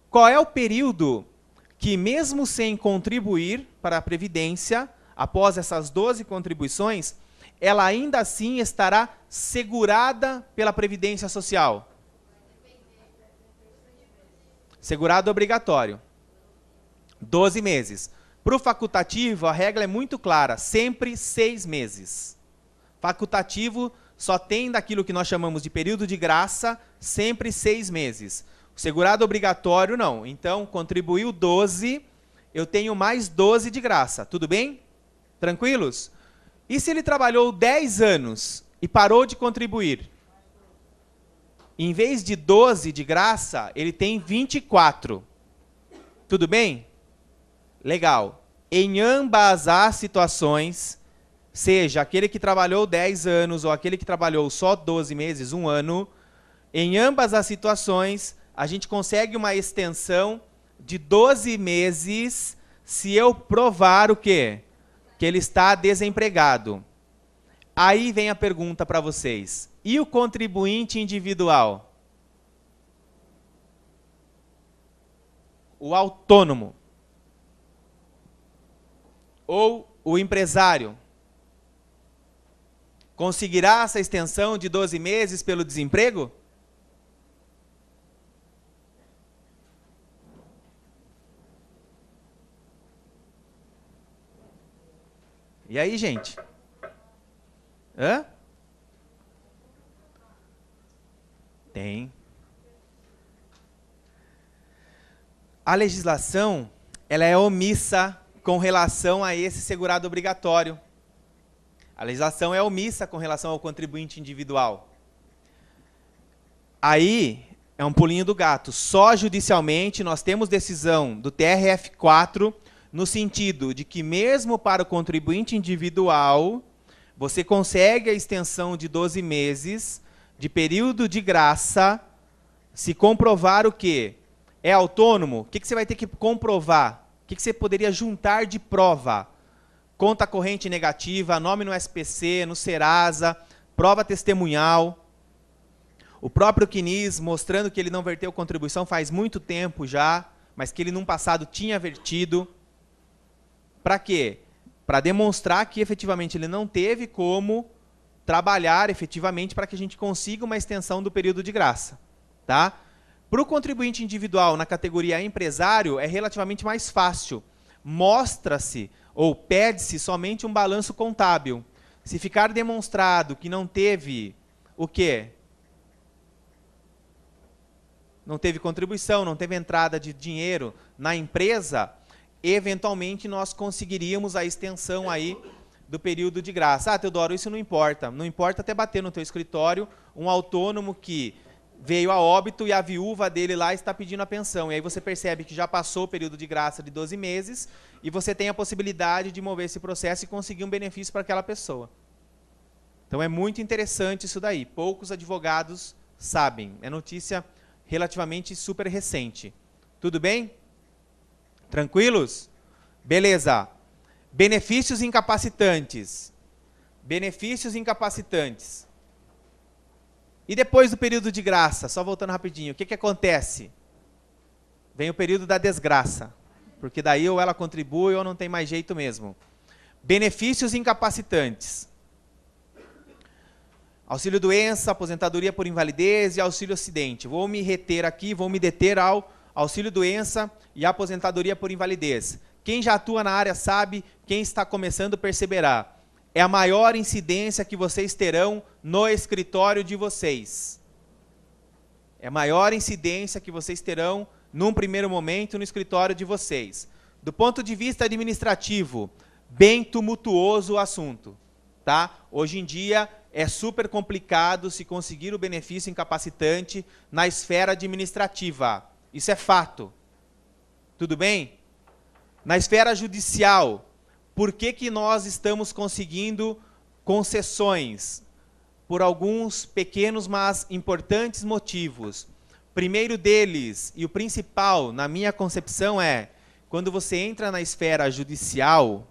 qual é o período que, mesmo sem contribuir para a Previdência, após essas 12 contribuições, ela ainda assim estará segurada pela Previdência Social? Segurado obrigatório. 12 meses. Para o facultativo, a regra é muito clara, sempre 6 meses. Facultativo só tem daquilo que nós chamamos de período de graça, sempre 6 meses. O segurado obrigatório, não. Então, contribuiu 12, eu tenho mais 12 de graça. Tudo bem? Tranquilos? E se ele trabalhou 10 anos e parou de contribuir? Em vez de 12 de graça, ele tem 24. Tudo bem? Legal. Em ambas as situações, seja aquele que trabalhou 10 anos ou aquele que trabalhou só 12 meses, 1 ano, em ambas as situações, a gente consegue uma extensão de 12 meses se eu provar o quê? Que ele está desempregado. Aí vem a pergunta para vocês. E o contribuinte individual? O autônomo? Ou o empresário? Conseguirá essa extensão de 12 meses pelo desemprego? E aí, gente? Hã? Tem. A legislação, ela é omissa com relação a esse segurado obrigatório. A legislação é omissa com relação ao contribuinte individual. Aí é um pulinho do gato. Só judicialmente nós temos decisão do TRF4 no sentido de que mesmo para o contribuinte individual, você consegue a extensão de 12 meses de período de graça se comprovar o quê? É autônomo? O que você vai ter que comprovar? O que você poderia juntar de prova? Conta corrente negativa, nome no SPC, no Serasa, prova testemunhal. O próprio CNIS mostrando que ele não verteu contribuição faz muito tempo já, mas que ele num passado tinha vertido. Para quê? Para demonstrar que efetivamente ele não teve como trabalhar efetivamente para que a gente consiga uma extensão do período de graça. Tá? Para o contribuinte individual na categoria empresário é relativamente mais fácil. Mostra-se ou pede-se somente um balanço contábil. Se ficar demonstrado que não teve o quê? Não teve contribuição, não teve entrada de dinheiro na empresa, eventualmente nós conseguiríamos a extensão aí do período de graça. Ah, Teodoro, isso não importa. Não importa até bater no teu escritório um autônomo que veio a óbito e a viúva dele lá está pedindo a pensão. E aí você percebe que já passou o período de graça de 12 meses e você tem a possibilidade de mover esse processo e conseguir um benefício para aquela pessoa. Então é muito interessante isso daí. Poucos advogados sabem. É notícia relativamente super recente. Tudo bem? Tranquilos? Beleza. Benefícios incapacitantes. Benefícios incapacitantes. E depois do período de graça, só voltando rapidinho, o que, que acontece? Vem o período da desgraça. Porque daí ou ela contribui ou não tem mais jeito mesmo. Benefícios incapacitantes. Auxílio doença, aposentadoria por invalidez e auxílio acidente. Vou me reter aqui, vou me deter ao auxílio doença e aposentadoria por invalidez. Quem já atua na área sabe, quem está começando perceberá. É a maior incidência que vocês terão no escritório de vocês. É a maior incidência que vocês terão num primeiro momento no escritório de vocês. Do ponto de vista administrativo, bem tumultuoso o assunto. Tá? Hoje em dia é super complicado se conseguir o benefício incapacitante na esfera administrativa. Isso é fato. Tudo bem? Na esfera judicial, por que nós estamos conseguindo concessões? Por alguns pequenos, mas importantes motivos. Primeiro deles, e o principal, na minha concepção, é quando você entra na esfera judicial,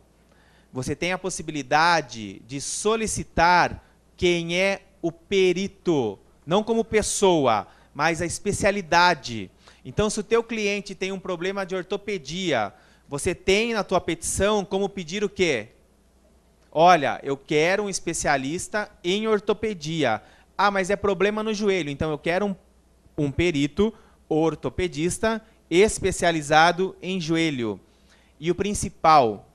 você tem a possibilidade de solicitar quem é o perito, não como pessoa, mas a especialidade. Então, se o teu cliente tem um problema de ortopedia, você tem na tua petição como pedir o quê? Olha, eu quero um especialista em ortopedia. Ah, mas é problema no joelho, então eu quero um perito ortopedista especializado em joelho. E o principal,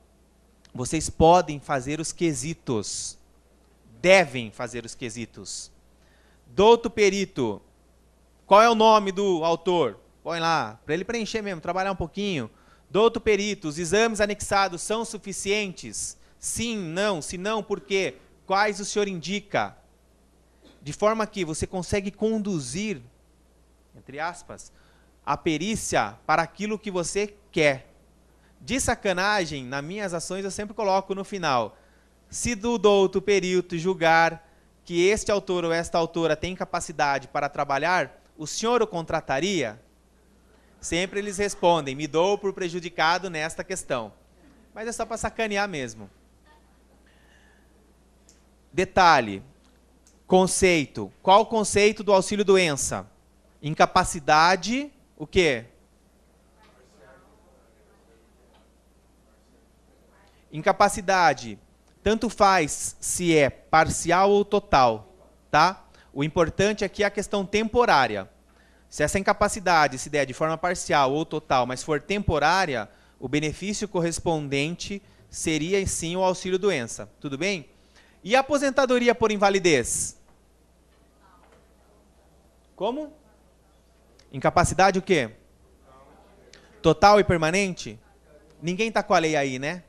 vocês podem fazer os quesitos. Devem fazer os quesitos. Douto perito. Qual é o nome do autor? Põe lá, para ele preencher mesmo, trabalhar um pouquinho. Douto perito, os exames anexados são suficientes? Sim, não. Se não, por quê? Quais o senhor indica? De forma que você consegue conduzir, entre aspas, a perícia para aquilo que você quer. De sacanagem, nas minhas ações eu sempre coloco no final. Se do douto perito julgar que este autor ou esta autora tem capacidade para trabalhar, o senhor o contrataria? Sempre eles respondem, me dou por prejudicado nesta questão. Mas é só para sacanear mesmo. Detalhe, conceito. Qual o conceito do auxílio doença? Incapacidade, o quê? Incapacidade. Tanto faz se é parcial ou total, tá? O importante aqui é a questão temporária. Se essa incapacidade se der de forma parcial ou total, mas for temporária, o benefício correspondente seria, sim, o auxílio-doença. Tudo bem? E a aposentadoria por invalidez? Como? Incapacidade o quê? Total e permanente? Ninguém está com a lei aí, né?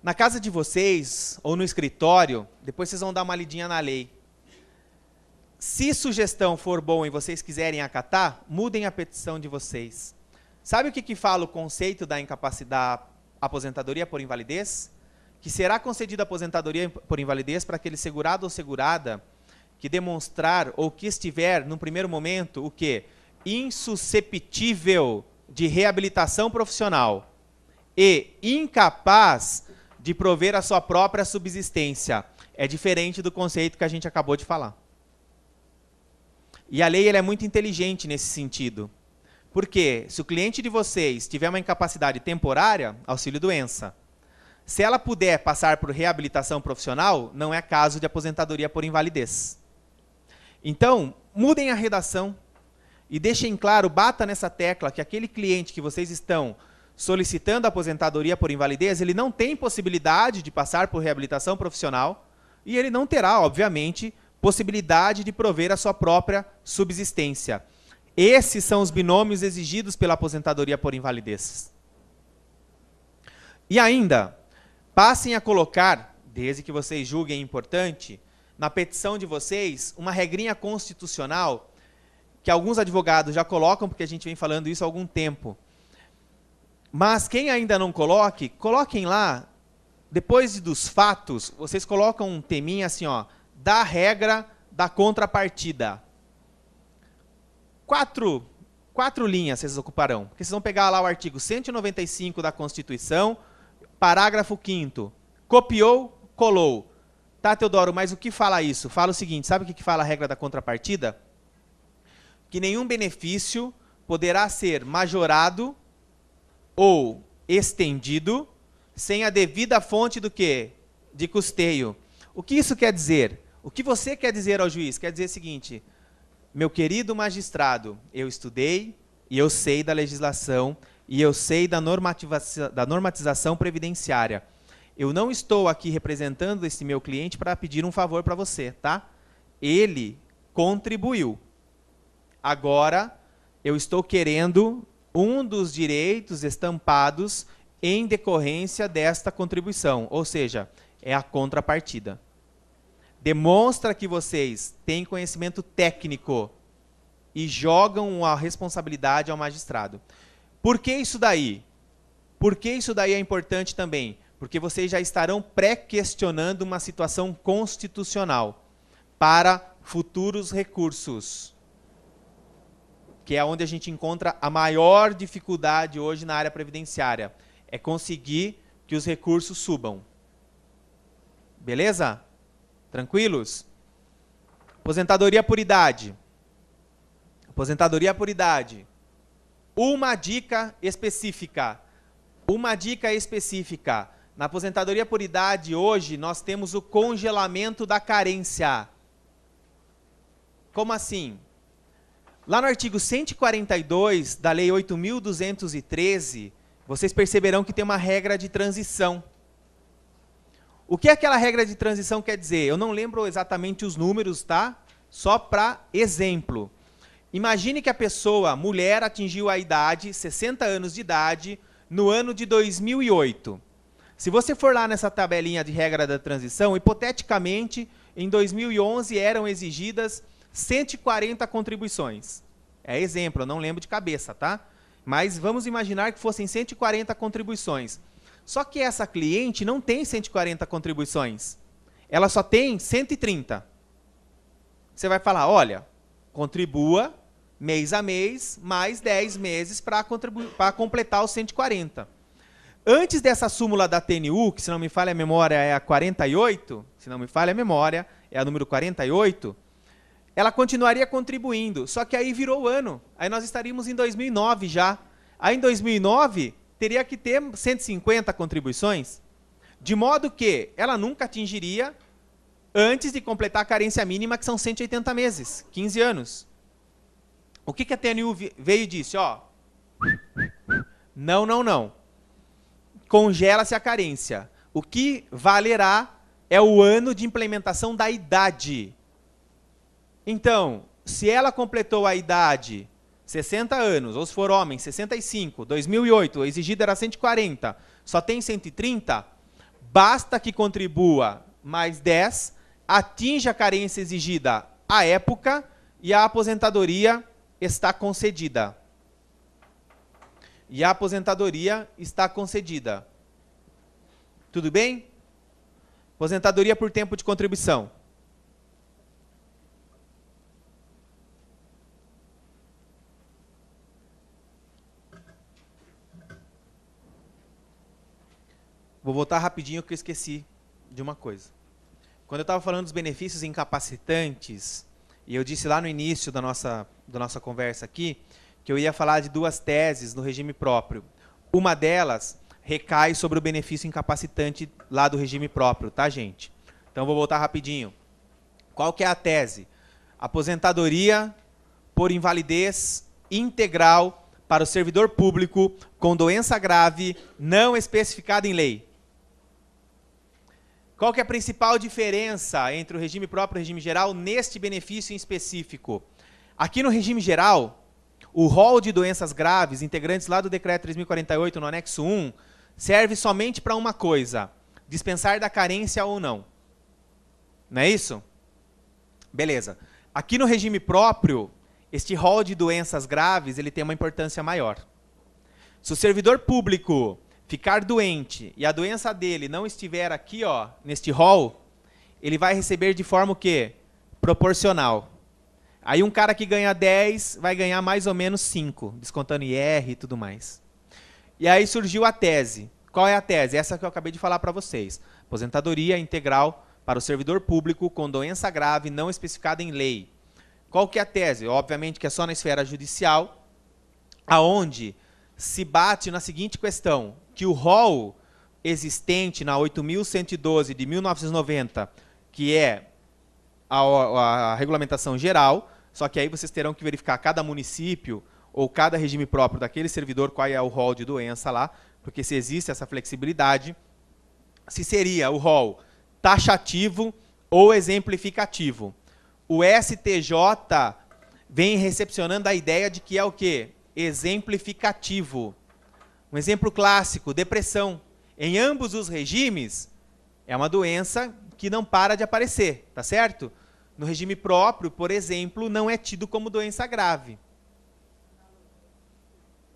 Na casa de vocês, ou no escritório, depois vocês vão dar uma lidinha na lei. Se sugestão for boa e vocês quiserem acatar, mudem a petição de vocês. Sabe o que fala o conceito da incapacidade, aposentadoria por invalidez? Que será concedida aposentadoria por invalidez para aquele segurado ou segurada que demonstrar ou que estiver, no primeiro momento, o quê? Insusceptível de reabilitação profissional e incapaz de prover a sua própria subsistência. É diferente do conceito que a gente acabou de falar. E a lei ela é muito inteligente nesse sentido. Porque se o cliente de vocês tiver uma incapacidade temporária, auxílio-doença. Se ela puder passar por reabilitação profissional, não é caso de aposentadoria por invalidez. Então, mudem a redação e deixem claro, bata nessa tecla, que aquele cliente que vocês estão solicitando a aposentadoria por invalidez, ele não tem possibilidade de passar por reabilitação profissional e ele não terá, obviamente, possibilidade de prover a sua própria subsistência. Esses são os binômios exigidos pela aposentadoria por invalidez. E ainda, passem a colocar, desde que vocês julguem importante, na petição de vocês, uma regrinha constitucional que alguns advogados já colocam, porque a gente vem falando isso há algum tempo. Mas quem ainda não coloque, coloquem lá, depois dos fatos, vocês colocam um teminha assim, ó, da regra da contrapartida. Quatro linhas vocês ocuparão, porque vocês vão pegar lá o artigo 195 da Constituição, parágrafo 5º, copiou, colou. Tá, Teodoro, mas o que fala isso? Fala o seguinte, sabe o que fala a regra da contrapartida? Que nenhum benefício poderá ser majorado ou estendido sem a devida fonte do quê? De custeio. O que isso quer dizer? O que você quer dizer ao juiz? Quer dizer o seguinte, meu querido magistrado, eu estudei e eu sei da legislação e eu sei da normatização previdenciária. Eu não estou aqui representando esse meu cliente para pedir um favor para você, tá? Ele contribuiu. Agora, eu estou querendo um dos direitos estampados em decorrência desta contribuição, ou seja, é a contrapartida. Demonstra que vocês têm conhecimento técnico e jogam a responsabilidade ao magistrado. Por que isso daí? Por que isso daí é importante também? Porque vocês já estarão pré-questionando uma situação constitucional para futuros recursos, que é onde a gente encontra a maior dificuldade hoje na área previdenciária, é conseguir que os recursos subam. Beleza? Tranquilos? Aposentadoria por idade. Aposentadoria por idade. Uma dica específica. Uma dica específica. Na aposentadoria por idade, hoje, nós temos o congelamento da carência. Como assim? Lá no artigo 142 da Lei 8.213, vocês perceberão que tem uma regra de transição. O que aquela regra de transição quer dizer? Eu não lembro exatamente os números, tá? Só para exemplo. Imagine que a pessoa, mulher, atingiu a idade, 60 anos de idade, no ano de 2008. Se você for lá nessa tabelinha de regra da transição, hipoteticamente, em 2011 eram exigidas 140 contribuições. É exemplo, eu não lembro de cabeça, tá? Mas vamos imaginar que fossem 140 contribuições. Só que essa cliente não tem 140 contribuições. Ela só tem 130. Você vai falar, olha, contribua mês a mês, mais 10 meses para completar os 140. Antes dessa súmula da TNU, que se não me falha a memória é a 48, se não me falha a memória, é a número 48, ela continuaria contribuindo, só que aí virou o ano. Aí nós estaríamos em 2009 já. Aí em 2009, teria que ter 150 contribuições, de modo que ela nunca atingiria antes de completar a carência mínima, que são 180 meses, 15 anos. O que a TNU veio e disse? Ó, não, não, não. Congela-se a carência. O que valerá é o ano de implementação da idade. Então, se ela completou a idade 60 anos, ou se for homem, 65, 2008, o exigido era 140, só tem 130, basta que contribua mais 10, atinja a carência exigida à época e a aposentadoria está concedida. E a aposentadoria está concedida. Tudo bem? Aposentadoria por tempo de contribuição. Vou voltar rapidinho que eu esqueci de uma coisa. Quando eu estava falando dos benefícios incapacitantes, E eu disse lá no início da nossa conversa aqui que eu ia falar de duas teses no regime próprio. Uma delas recai sobre o benefício incapacitante lá do regime próprio, tá, gente? Então, vou voltar rapidinho. Qual que é a tese? Aposentadoria por invalidez integral para o servidor público com doença grave não especificada em lei. Qual que é a principal diferença entre o regime próprio e o regime geral neste benefício em específico? Aqui no regime geral, o rol de doenças graves, integrantes lá do decreto 3048, no anexo 1, serve somente para uma coisa: dispensar da carência ou não. Não é isso? Beleza. Aqui no regime próprio, este rol de doenças graves ele tem uma importância maior. Se o servidor público ficar doente e a doença dele não estiver aqui, ó, neste rol, ele vai receber de forma o quê? Proporcional. Aí um cara que ganha 10 vai ganhar mais ou menos 5, descontando IR e tudo mais. E aí surgiu a tese. Qual é a tese? Essa que eu acabei de falar para vocês. Aposentadoria integral para o servidor público com doença grave não especificada em lei. Qual que é a tese? Obviamente que é só na esfera judicial, aonde se bate na seguinte questão, que o rol existente na 8.112 de 1990, que é a regulamentação geral, só que aí vocês terão que verificar cada município ou cada regime próprio daquele servidor, qual é o rol de doença lá, porque se existe essa flexibilidade, se seria o rol taxativo ou exemplificativo. O STJ vem recepcionando a ideia de que é o quê? Exemplificativo. Um exemplo clássico, depressão. Em ambos os regimes, é uma doença que não para de aparecer, tá certo? No regime próprio, por exemplo, não é tido como doença grave.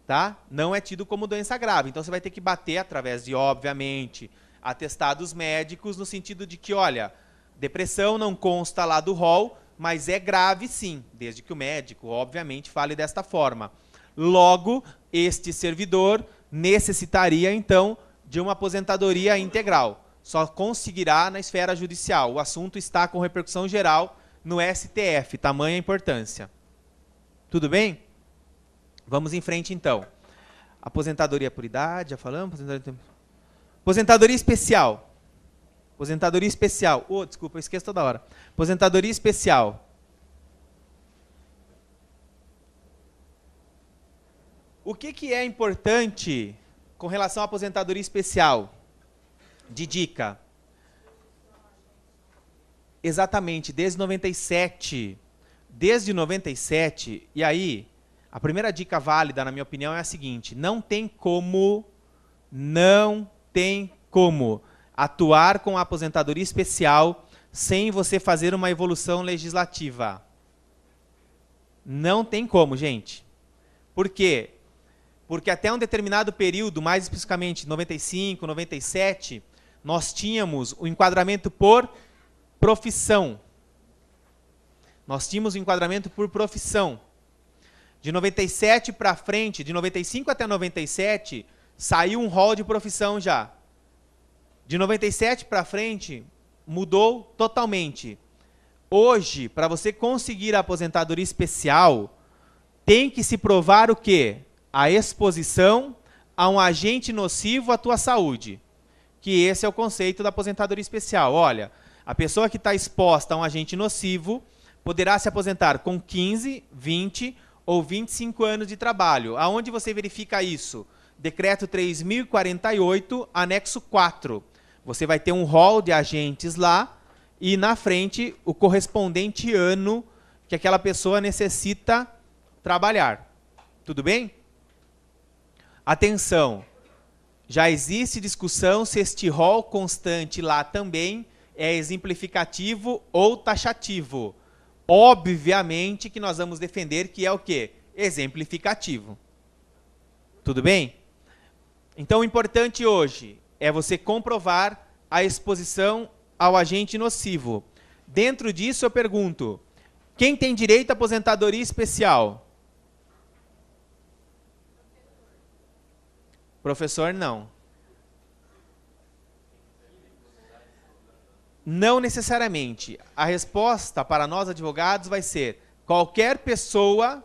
Tá? Não é tido como doença grave. Então, você vai ter que bater através de, obviamente, atestados médicos, no sentido de que, olha, depressão não consta lá do rol, mas é grave sim, desde que o médico, obviamente, fale desta forma. Logo, este servidor necessitaria, então, de uma aposentadoria integral. Só conseguirá na esfera judicial. O assunto está com repercussão geral no STF, tamanha importância. Tudo bem? Vamos em frente, então. Aposentadoria por idade, já falamos? Aposentadoria especial. Aposentadoria especial. Oh, desculpa, eu esqueço toda hora. Aposentadoria especial. O que é importante com relação à aposentadoria especial? De dica. Exatamente, desde 97. Desde 97, e aí, a primeira dica válida, na minha opinião, é a seguinte: não tem como atuar com a aposentadoria especial sem você fazer uma evolução legislativa. Não tem como, gente. Por quê? Porque até um determinado período, mais especificamente 95, 97, nós tínhamos o enquadramento por profissão. Nós tínhamos o enquadramento por profissão. De 97 para frente, de 95 até 97, saiu um rol de profissão já. De 97 para frente, mudou totalmente. Hoje, para você conseguir a aposentadoria especial, tem que se provar o quê? A exposição a um agente nocivo à tua saúde. Que esse é o conceito da aposentadoria especial. Olha, a pessoa que está exposta a um agente nocivo poderá se aposentar com 15, 20 ou 25 anos de trabalho. Aonde você verifica isso? Decreto 3048, anexo 4. Você vai ter um rol de agentes lá e na frente o correspondente ano que aquela pessoa necessita trabalhar. Tudo bem? Atenção, já existe discussão se este rol constante lá também é exemplificativo ou taxativo. Obviamente que nós vamos defender que é o quê? Exemplificativo. Tudo bem? Então, o importante hoje é você comprovar a exposição ao agente nocivo. Dentro disso, eu pergunto, quem tem direito à aposentadoria especial? Professor, não. Não necessariamente. A resposta para nós advogados vai ser qualquer pessoa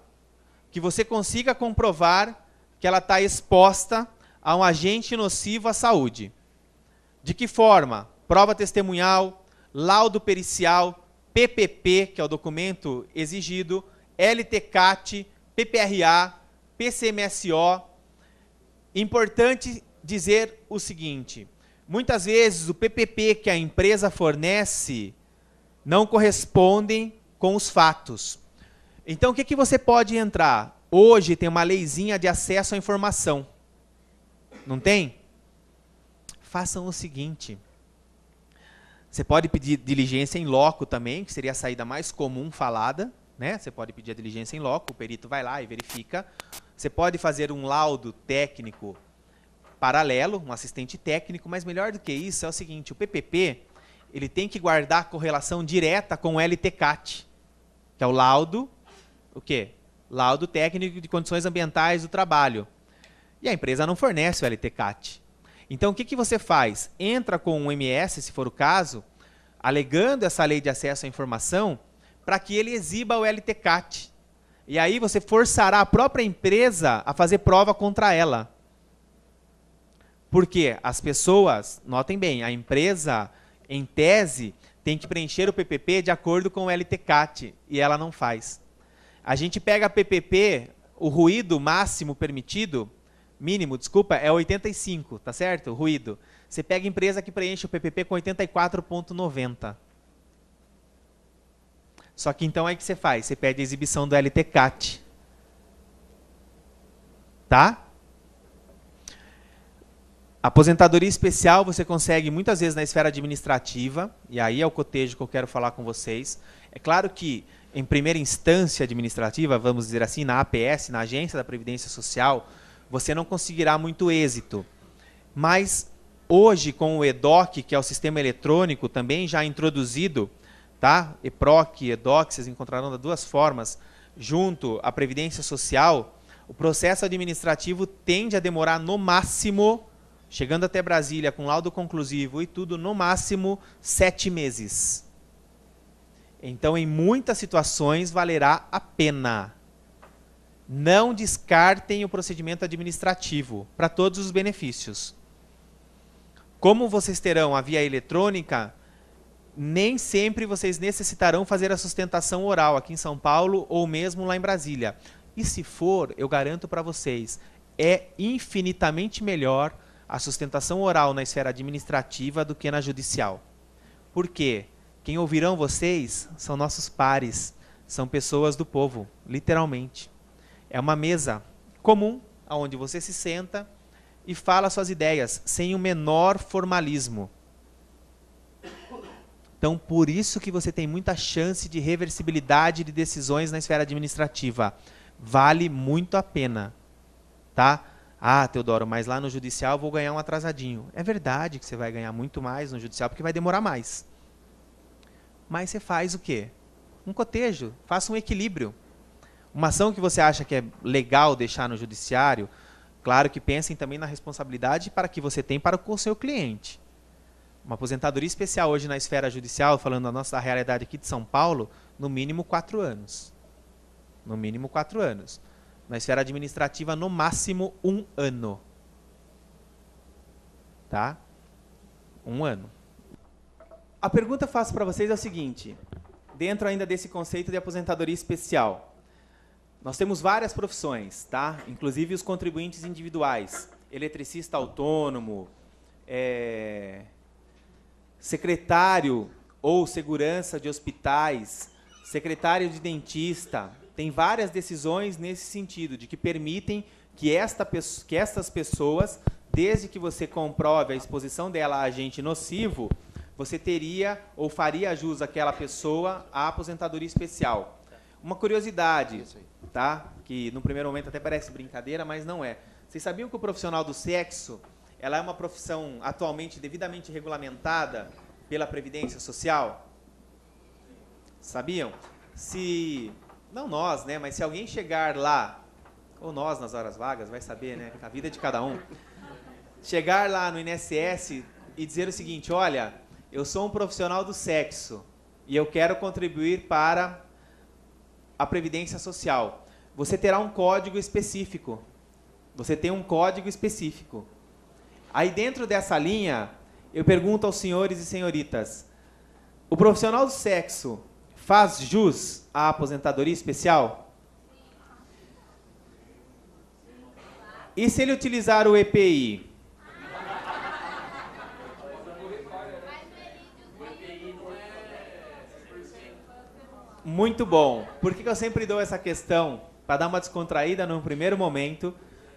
que você consiga comprovar que ela está exposta a um agente nocivo à saúde. De que forma? Prova testemunhal, laudo pericial, PPP, que é o documento exigido, LTCAT, PPRA, PCMSO. Importante dizer o seguinte: muitas vezes o PPP que a empresa fornece não correspondem com os fatos. Então, o que você pode entrar? Hoje tem uma leizinha de acesso à informação. Não tem? Façam o seguinte. Você pode pedir diligência em loco também, que seria a saída mais comum falada, né? Você pode pedir a diligência em loco, o perito vai lá e verifica. Você pode fazer um laudo técnico paralelo, um assistente técnico, mas melhor do que isso é o seguinte: o PPP ele tem que guardar correlação direta com o LTCAT, que é o laudo, o quê? Laudo técnico de condições ambientais do trabalho. E a empresa não fornece o LTCAT. Então, o que você faz? Entra com um MS, se for o caso, alegando essa lei de acesso à informação, para que ele exiba o LTCAT. E aí você forçará a própria empresa a fazer prova contra ela. Porque as pessoas, notem bem, a empresa, em tese, tem que preencher o PPP de acordo com o LTCAT, e ela não faz. A gente pega a PPP, o ruído máximo permitido, mínimo, desculpa, é 85, tá certo? O ruído. Você pega a empresa que preenche o PPP com 84,90. Só que então aí que você faz? Você pede a exibição do LTCAT. Tá? Aposentadoria especial você consegue muitas vezes na esfera administrativa, e aí é o cotejo que eu quero falar com vocês. É claro que em primeira instância administrativa, vamos dizer assim, na APS, na Agência da Previdência Social, você não conseguirá muito êxito. Mas hoje, com o EDOC, que é o sistema eletrônico também já introduzido, tá? EPROC, EDOC, vocês encontrarão de duas formas, junto à Previdência Social, o processo administrativo tende a demorar no máximo, chegando até Brasília com laudo conclusivo e tudo, no máximo 7 meses. Então, em muitas situações, valerá a pena. Não descartem o procedimento administrativo para todos os benefícios. Como vocês terão a via eletrônica, nem sempre vocês necessitarão fazer a sustentação oral aqui em São Paulo ou mesmo lá em Brasília. E se for, eu garanto para vocês, é infinitamente melhor a sustentação oral na esfera administrativa do que na judicial. Por quê? Quem ouvirão vocês são nossos pares, são pessoas do povo, literalmente. É uma mesa comum, onde você se senta e fala suas ideias, sem o menor formalismo. Então, por isso que você tem muita chance de reversibilidade de decisões na esfera administrativa. Vale muito a pena. Tá? Ah, Teodoro, mas lá no judicial eu vou ganhar um atrasadinho. É verdade que você vai ganhar muito mais no judicial, porque vai demorar mais. Mas você faz o quê? Um cotejo, faça um equilíbrio. Uma ação que você acha que é legal deixar no judiciário, claro que pensem também na responsabilidade para que você tem para com o seu cliente. Uma aposentadoria especial hoje na esfera judicial, falando da nossa realidade aqui de São Paulo, no mínimo 4 anos. No mínimo 4 anos. Na esfera administrativa, no máximo 1 ano. Tá? 1 ano. A pergunta que eu faço para vocês é o seguinte, dentro ainda desse conceito de aposentadoria especial, nós temos várias profissões, tá? Inclusive os contribuintes individuais, eletricista autônomo, secretário ou segurança de hospitais, secretário de dentista. Tem várias decisões nesse sentido, de que permitem que estas pessoas, desde que você comprove a exposição dela a agente nocivo, você teria ou faria jus àquela pessoa à aposentadoria especial. Uma curiosidade, tá? Que no primeiro momento até parece brincadeira, mas não é. Vocês sabiam que o profissional do sexo, ela é uma profissão atualmente devidamente regulamentada pela Previdência Social? Sabiam? Não nós, né? Mas se alguém chegar lá, ou nós nas horas vagas, vai saber, né? A vida é de cada um. Chegar lá no INSS e dizer o seguinte, olha, eu sou um profissional do sexo e eu quero contribuir para a Previdência Social. Você terá um código específico. Você tem um código específico. Aí dentro dessa linha, eu pergunto aos senhores e senhoritas, o profissional do sexo faz jus à aposentadoria especial? E se ele utilizar o EPI? Muito bom. Por que eu sempre dou essa questão? Para dar uma descontraída num primeiro momento,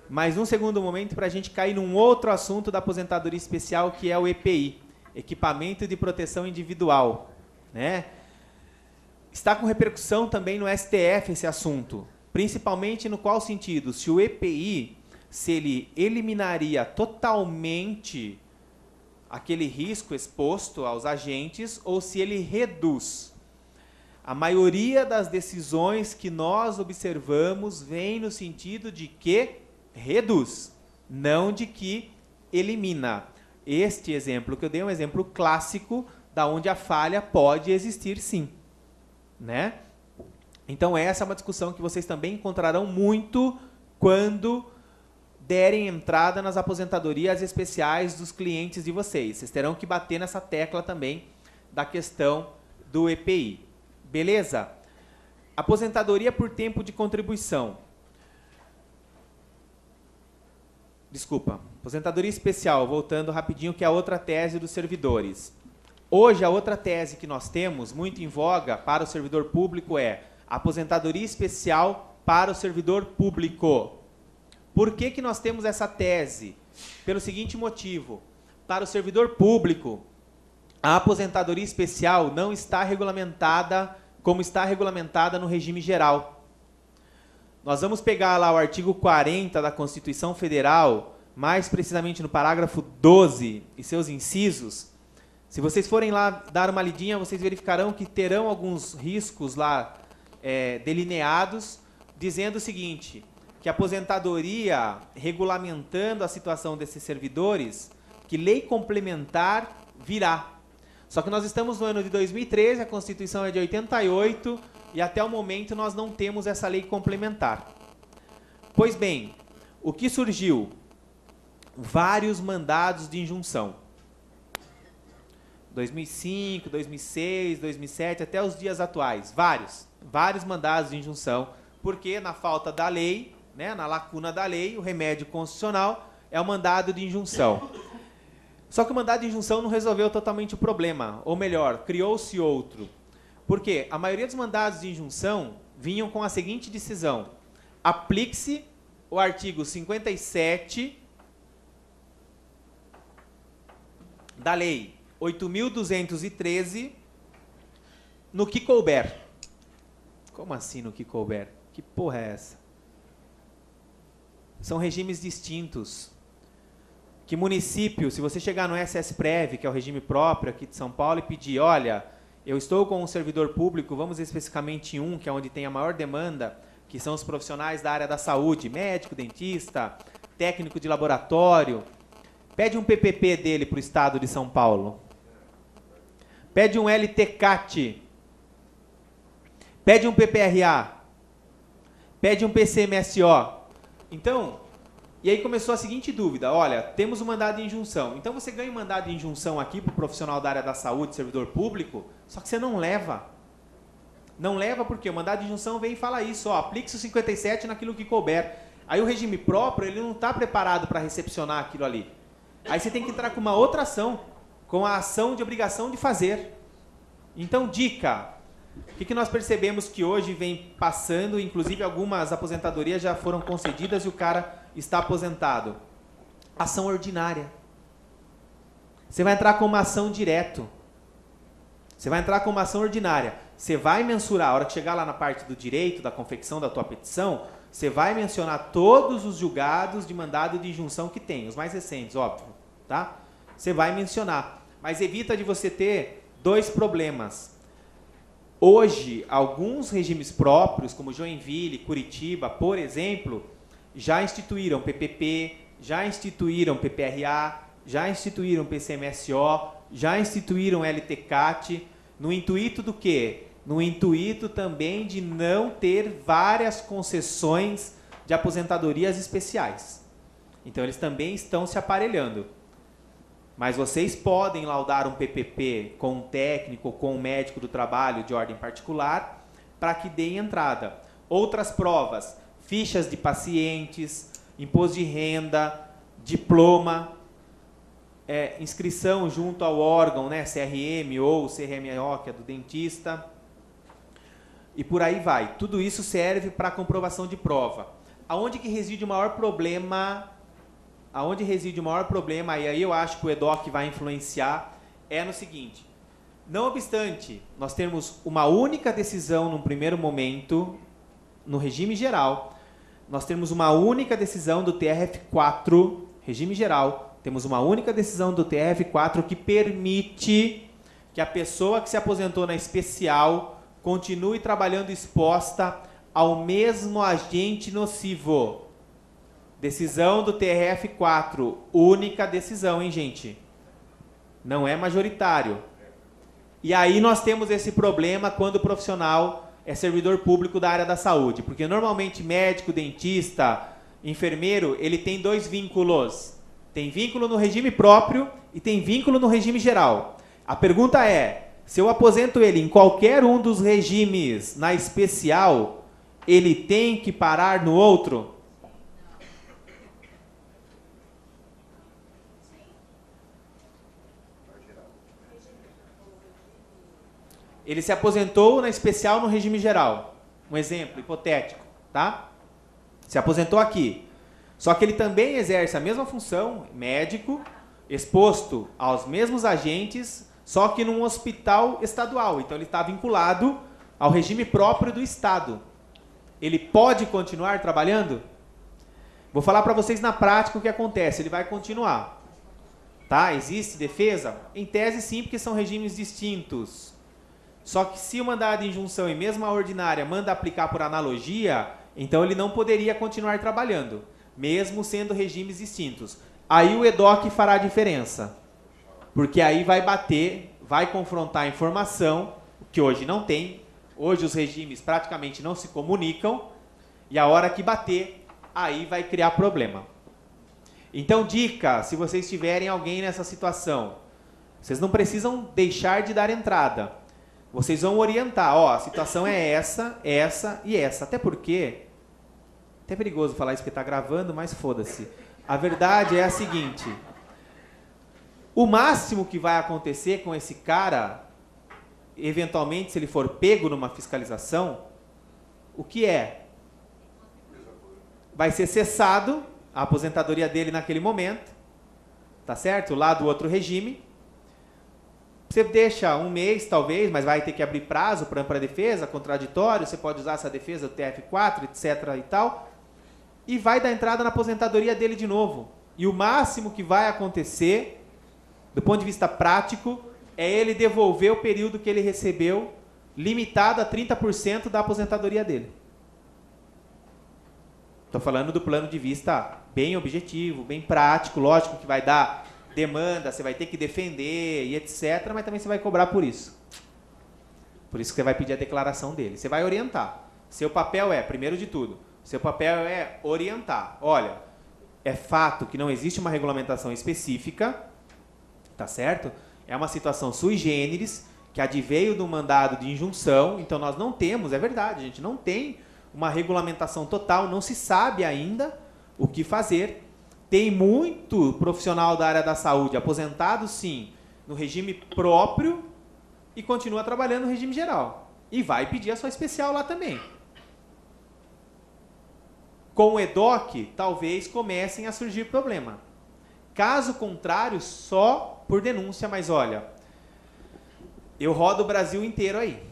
mas num segundo momento para a gente cair num outro assunto da aposentadoria especial, que é o EPI, Equipamento de Proteção Individual, né? Está com repercussão também no STF esse assunto, principalmente no qual sentido? Se o EPI, se ele eliminaria totalmente aquele risco exposto aos agentes ou se ele reduz. A maioria das decisões que nós observamos vem no sentido de que reduz, não de que elimina. Este exemplo que eu dei é um exemplo clássico da onde a falha pode existir sim, né? Então essa é uma discussão que vocês também encontrarão muito quando derem entrada nas aposentadorias especiais dos clientes de vocês. Vocês terão que bater nessa tecla também da questão do EPI. Beleza? Aposentadoria por tempo de contribuição. Desculpa. Aposentadoria especial, voltando rapidinho, que é a outra tese dos servidores. Hoje, a outra tese que nós temos, muito em voga para o servidor público, é aposentadoria especial para o servidor público. Por que que nós temos essa tese? Pelo seguinte motivo. Para o servidor público, a aposentadoria especial não está regulamentada como está regulamentada no regime geral. Nós vamos pegar lá o artigo 40 da Constituição Federal, mais precisamente no parágrafo 12 e seus incisos. Se vocês forem lá dar uma lidinha, vocês verificarão que terão alguns riscos lá delineados, dizendo o seguinte, que a aposentadoria, regulamentando a situação desses servidores, que lei complementar virá. Só que nós estamos no ano de 2013, a Constituição é de 88, e até o momento nós não temos essa lei complementar. Pois bem, o que surgiu? Vários mandados de injunção. 2005, 2006, 2007, até os dias atuais. Vários mandados de injunção, porque na falta da lei, né, na lacuna da lei, o remédio constitucional é o mandado de injunção. Só que o mandado de injunção não resolveu totalmente o problema, ou melhor, criou-se outro. Por quê? A maioria dos mandados de injunção vinham com a seguinte decisão: aplique-se o artigo 57 da Lei 8.213 no que couber. Como assim no que couber? Que porra é essa? São regimes distintos. Que município, se você chegar no SSPrev, que é o regime próprio aqui de São Paulo, e pedir, olha, eu estou com um servidor público, vamos especificamente em um, que é onde tem a maior demanda, que são os profissionais da área da saúde, médico, dentista, técnico de laboratório, pede um PPP dele para o estado de São Paulo. Pede um LTCAT. Pede um PPRA. Pede um PCMSO. Então, e aí começou a seguinte dúvida, olha, temos um mandado de injunção, então você ganha um mandado de injunção aqui para o profissional da área da saúde, servidor público, só que você não leva. Não leva porque o mandado de injunção vem e fala isso, ó, aplique-se o 57 naquilo que couber. Aí o regime próprio, ele não está preparado para recepcionar aquilo ali. Aí você tem que entrar com uma outra ação, com a ação de obrigação de fazer. Então, dica, o que nós percebemos que hoje vem passando, inclusive algumas aposentadorias já foram concedidas e o cara está aposentado. Ação ordinária. Você vai entrar com uma ação direto. Você vai entrar com uma ação ordinária. Você vai mensurar, a hora que chegar lá na parte do direito, da confecção da tua petição, você vai mencionar todos os julgados de mandado de injunção que tem, os mais recentes, óbvio, tá? Você vai mencionar, mas evita de você ter dois problemas. Hoje, alguns regimes próprios, como Joinville, Curitiba, por exemplo, já instituíram PPP, já instituíram PPRA, já instituíram PCMSO, já instituíram LTCAT, no intuito do quê? No intuito também de não ter várias concessões de aposentadorias especiais. Então, eles também estão se aparelhando. Mas vocês podem laudar um PPP com um técnico, com um médico do trabalho de ordem particular, para que deem entrada. Outras provas, fichas de pacientes, imposto de renda, diploma, inscrição junto ao órgão, né, CRM ou CRMO, que é do dentista, e por aí vai. Tudo isso serve para comprovação de prova. Aonde que reside o maior problema? Aonde reside o maior problema, e aí eu acho que o EDOC vai influenciar, é no seguinte: não obstante nós termos uma única decisão num primeiro momento, no regime geral, nós temos uma única decisão do TRF4, regime geral, temos uma única decisão do TRF4 que permite que a pessoa que se aposentou na especial continue trabalhando exposta ao mesmo agente nocivo. Decisão do TRF4, única decisão, hein, gente? Não é majoritário. E aí nós temos esse problema quando o profissional é servidor público da área da saúde, porque normalmente médico, dentista, enfermeiro, ele tem dois vínculos. Tem vínculo no regime próprio e tem vínculo no regime geral. A pergunta é, se eu aposento ele em qualquer um dos regimes na especial, ele tem que parar no outro? Ele se aposentou na especial no regime geral. Um exemplo hipotético, tá? Se aposentou aqui. Só que ele também exerce a mesma função, médico, exposto aos mesmos agentes, só que num hospital estadual. Então ele está vinculado ao regime próprio do Estado. Ele pode continuar trabalhando? Vou falar para vocês na prática o que acontece. Ele vai continuar. Tá? Existe defesa? Em tese sim, porque são regimes distintos. Só que se o mandado de injunção e mesmo a ordinária manda aplicar por analogia, então ele não poderia continuar trabalhando, mesmo sendo regimes distintos. Aí o EDOC fará a diferença, porque aí vai bater, vai confrontar a informação, que hoje não tem, hoje os regimes praticamente não se comunicam, e a hora que bater, aí vai criar problema. Então, dica, se vocês tiverem alguém nessa situação, vocês não precisam deixar de dar entrada. Vocês vão orientar, ó, a situação é essa, essa e essa. Até porque, até é perigoso falar isso porque está gravando, mas foda-se. A verdade é a seguinte: o máximo que vai acontecer com esse cara, eventualmente, se ele for pego numa fiscalização, o que é? Vai ser cessado a aposentadoria dele naquele momento, tá certo? Lá do outro regime. Você deixa um mês, talvez, mas vai ter que abrir prazo para ampla defesa, contraditório, você pode usar essa defesa do TF4, etc. e tal, e vai dar entrada na aposentadoria dele de novo. E o máximo que vai acontecer, do ponto de vista prático, é ele devolver o período que ele recebeu, limitado a 30% da aposentadoria dele. Estou falando do plano de vista bem objetivo, bem prático, lógico que vai dar demanda, você vai ter que defender e etc, mas também você vai cobrar por isso. Por isso que você vai pedir a declaração dele. Você vai orientar. Seu papel é, primeiro de tudo, seu papel é orientar. Olha, é fato que não existe uma regulamentação específica, tá certo? É uma situação sui generis, que adveio do mandado de injunção, então nós não temos, é verdade, a gente não tem uma regulamentação total, não se sabe ainda o que fazer. Tem muito profissional da área da saúde aposentado, sim, no regime próprio e continua trabalhando no regime geral. E vai pedir a sua especial lá também. Com o EDOC, talvez comecem a surgir problema. Caso contrário, só por denúncia, mas olha, eu rodo o Brasil inteiro aí.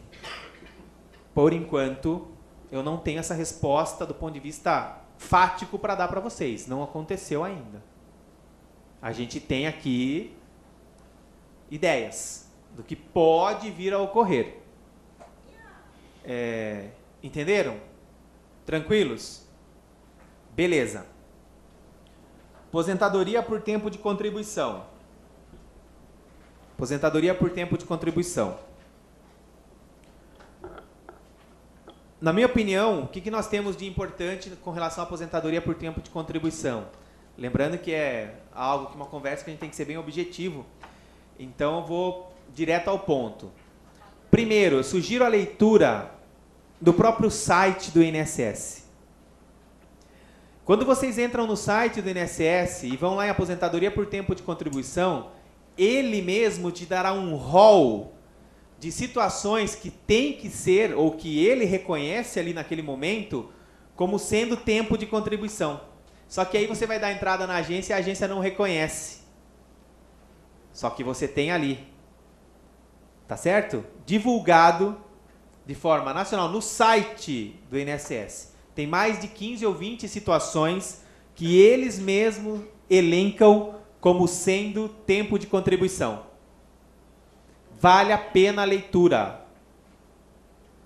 Por enquanto, eu não tenho essa resposta do ponto de vista fático para dar para vocês. Não aconteceu ainda. A gente tem aqui ideias do que pode vir a ocorrer. Entenderam? Tranquilos? Beleza. Aposentadoria por tempo de contribuição. Aposentadoria por tempo de contribuição. Na minha opinião, o que nós temos de importante com relação à aposentadoria por tempo de contribuição? Lembrando que é algo que uma conversa que a gente tem que ser bem objetivo. Então, eu vou direto ao ponto. Primeiro, eu sugiro a leitura do próprio site do INSS. Quando vocês entram no site do INSS e vão lá em aposentadoria por tempo de contribuição, ele mesmo te dará um rol de situações que tem que ser, ou que ele reconhece ali naquele momento, como sendo tempo de contribuição. Só que aí você vai dar entrada na agência e a agência não reconhece. Só que você tem ali. Tá certo? Divulgado de forma nacional no site do INSS. Tem mais de 15 ou 20 situações que eles mesmos elencam como sendo tempo de contribuição. Vale a pena a leitura.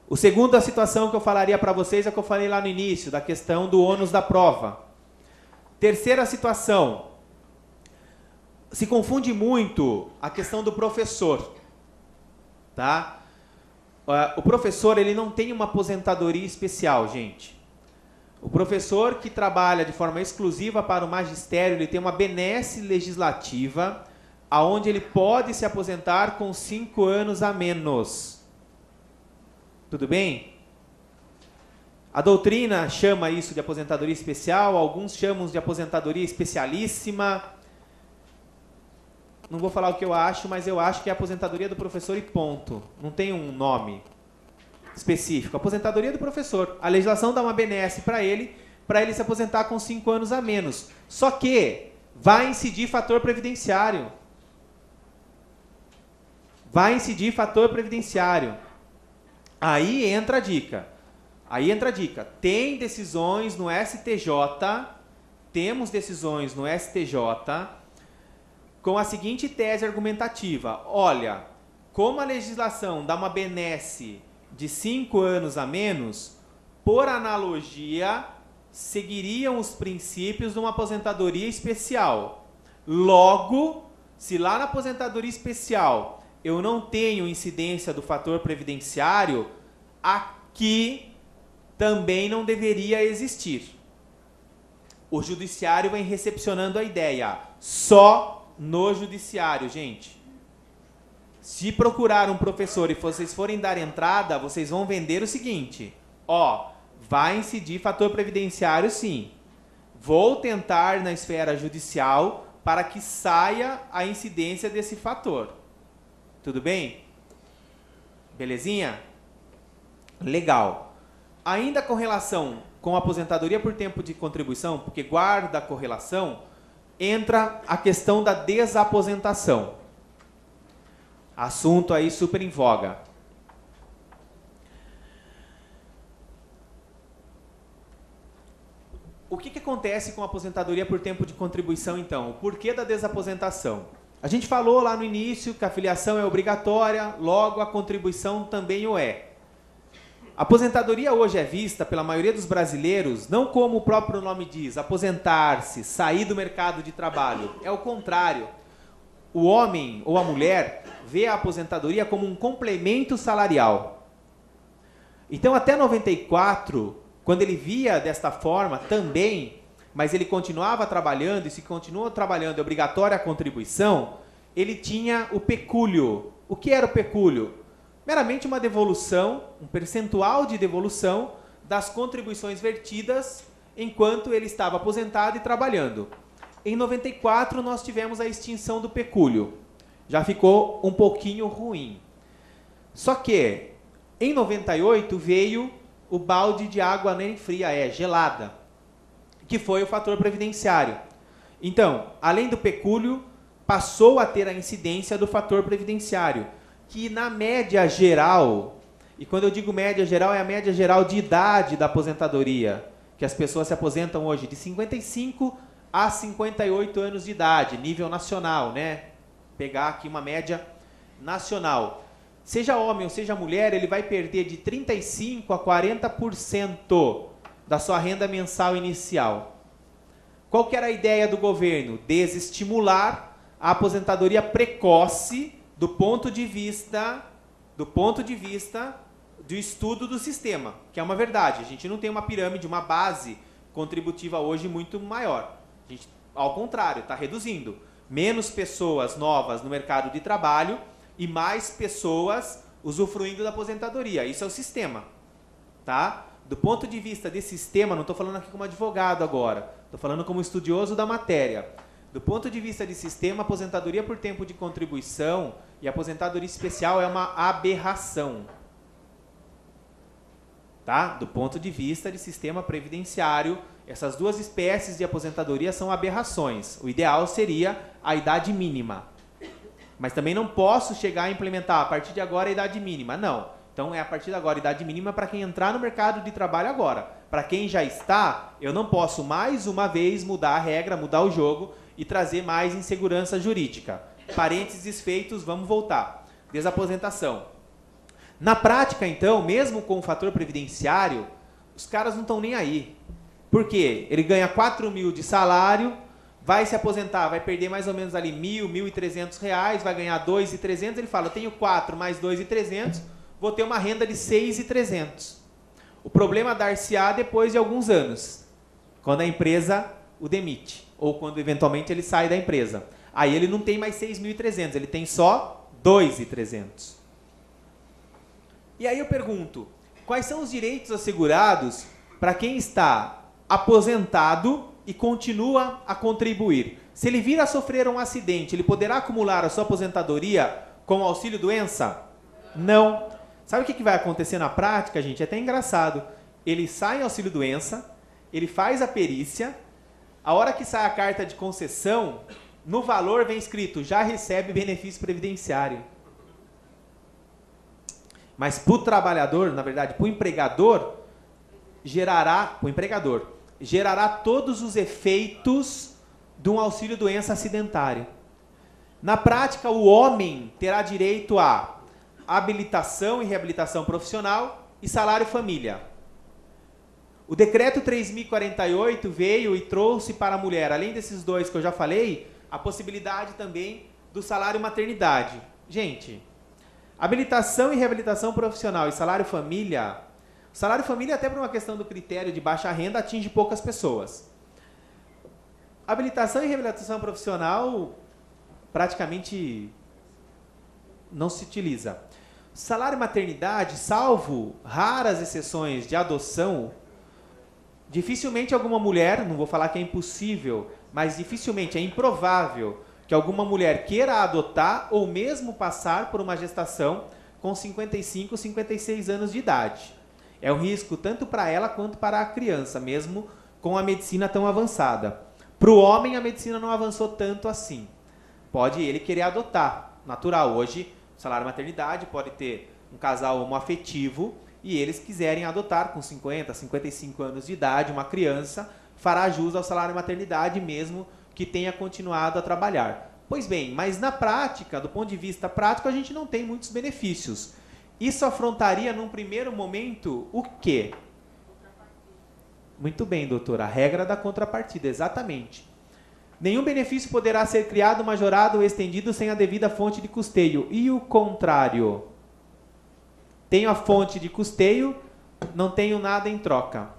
O segundo, a situação que eu falaria para vocês é o que eu falei lá no início, da questão do ônus da prova. Terceira situação. Se confunde muito a questão do professor. Tá? O professor, ele não tem uma aposentadoria especial, gente. O professor que trabalha de forma exclusiva para o magistério, ele tem uma benesse legislativa, aonde ele pode se aposentar com 5 anos a menos. Tudo bem? A doutrina chama isso de aposentadoria especial, alguns chamam de aposentadoria especialíssima. Não vou falar o que eu acho, mas eu acho que é a aposentadoria do professor e ponto. Não tem um nome específico. Aposentadoria do professor. A legislação dá uma benesse para ele se aposentar com 5 anos a menos. Só que vai incidir fator previdenciário. Vai incidir fator previdenciário. Aí entra a dica. Tem decisões no STJ, temos decisões no STJ com a seguinte tese argumentativa. Olha, como a legislação dá uma benesse de 5 anos a menos, por analogia, seguiriam os princípios de uma aposentadoria especial. Logo, se lá na aposentadoria especial eu não tenho incidência do fator previdenciário, aqui também não deveria existir. O judiciário vem recepcionando a ideia. Só no judiciário, gente. Se procurar um professor e vocês forem dar entrada, vocês vão vender o seguinte. Ó, vai incidir fator previdenciário sim. Vou tentar na esfera judicial para que saia a incidência desse fator. Tudo bem? Belezinha? Legal. Ainda com relação com a aposentadoria por tempo de contribuição, porque guarda a correlação, entra a questão da desaposentação. Assunto aí super em voga. O que acontece com a aposentadoria por tempo de contribuição, então? O porquê da desaposentação? A gente falou lá no início que a filiação é obrigatória, logo a contribuição também o é. A aposentadoria hoje é vista pela maioria dos brasileiros não como o próprio nome diz, aposentar-se, sair do mercado de trabalho. É o contrário. O homem ou a mulher vê a aposentadoria como um complemento salarial. Então, até 94, quando ele via desta forma também, mas ele continuava trabalhando, e se continua trabalhando é obrigatória a contribuição, ele tinha o pecúlio. O que era o pecúlio? Meramente uma devolução, um percentual de devolução das contribuições vertidas enquanto ele estava aposentado e trabalhando. Em 94, nós tivemos a extinção do pecúlio. Já ficou um pouquinho ruim. Só que, em 98, veio o balde de água nem fria, gelada, que foi o fator previdenciário. Então, além do pecúlio, passou a ter a incidência do fator previdenciário, que na média geral, e quando eu digo média geral, é a média geral de idade da aposentadoria, que as pessoas se aposentam hoje de 55 a 58 anos de idade, nível nacional, né? Pegar aqui uma média nacional. Seja homem ou seja mulher, ele vai perder de 35% a 40% da sua renda mensal inicial. Qual que era a ideia do governo? Desestimular a aposentadoria precoce do ponto de vista do estudo do sistema, que é uma verdade. A gente não tem uma pirâmide, uma base contributiva hoje muito maior. A gente, ao contrário, está reduzindo. Menos pessoas novas no mercado de trabalho e mais pessoas usufruindo da aposentadoria. Isso é o sistema. Tá? Do ponto de vista desse sistema, não estou falando aqui como advogado agora, estou falando como estudioso da matéria. Do ponto de vista de sistema, aposentadoria por tempo de contribuição e aposentadoria especial é uma aberração. Tá? Do ponto de vista de sistema previdenciário, essas duas espécies de aposentadoria são aberrações. O ideal seria a idade mínima. Mas também não posso chegar a implementar a partir de agora a idade mínima. Não. Então é a partir de agora a idade mínima para quem entrar no mercado de trabalho agora. Para quem já está, eu não posso mais uma vez mudar a regra, mudar o jogo e trazer mais insegurança jurídica. Parênteses feitos, vamos voltar. Desaposentação. Na prática, então, mesmo com o fator previdenciário, os caras não estão nem aí. Por quê? Ele ganha 4 mil de salário, vai se aposentar, vai perder mais ou menos ali R$ 1.300, vai ganhar 2.300, ele fala, eu tenho 4 mais 2.300, vou ter uma renda de 6.300. O problema dar-se-á depois de alguns anos, quando a empresa o demite, ou quando eventualmente ele sai da empresa. Aí ele não tem mais 6.300, ele tem só 2.300. E aí eu pergunto, quais são os direitos assegurados para quem está aposentado e continua a contribuir? Se ele vir a sofrer um acidente, ele poderá acumular a sua aposentadoria com auxílio-doença? Não. Sabe o que vai acontecer na prática, gente? É até engraçado. Ele sai em auxílio-doença, ele faz a perícia, a hora que sai a carta de concessão, no valor vem escrito, já recebe benefício previdenciário. Mas para o trabalhador, na verdade, para o empregador, gerará todos os efeitos de um auxílio-doença acidentário. Na prática, o homem terá direito a habilitação e reabilitação profissional e salário-família. O decreto 3.048 veio e trouxe para a mulher, além desses dois que eu já falei, a possibilidade também do salário-maternidade. Gente, habilitação e reabilitação profissional e salário-família, o salário-família, até por uma questão do critério de baixa renda, atinge poucas pessoas. Habilitação e reabilitação profissional praticamente não se utiliza. Salário-maternidade, salvo raras exceções de adoção, dificilmente alguma mulher, não vou falar que é impossível, mas dificilmente, é improvável que alguma mulher queira adotar ou mesmo passar por uma gestação com 55, 56 anos de idade. É um risco tanto para ela quanto para a criança, mesmo com a medicina tão avançada. Para o homem, a medicina não avançou tanto assim. Pode ele querer adotar, natural. Hoje, salário-maternidade pode ter um casal homoafetivo e eles quiserem adotar com 50, 55 anos de idade, uma criança, fará jus ao salário-maternidade mesmo que tenha continuado a trabalhar. Pois bem, mas na prática, do ponto de vista prático, a gente não tem muitos benefícios. Isso afrontaria, num primeiro momento, o quê? Muito bem, doutora. A regra da contrapartida, exatamente. Nenhum benefício poderá ser criado, majorado ou estendido sem a devida fonte de custeio. E o contrário? Tenho a fonte de custeio, não tenho nada em troca.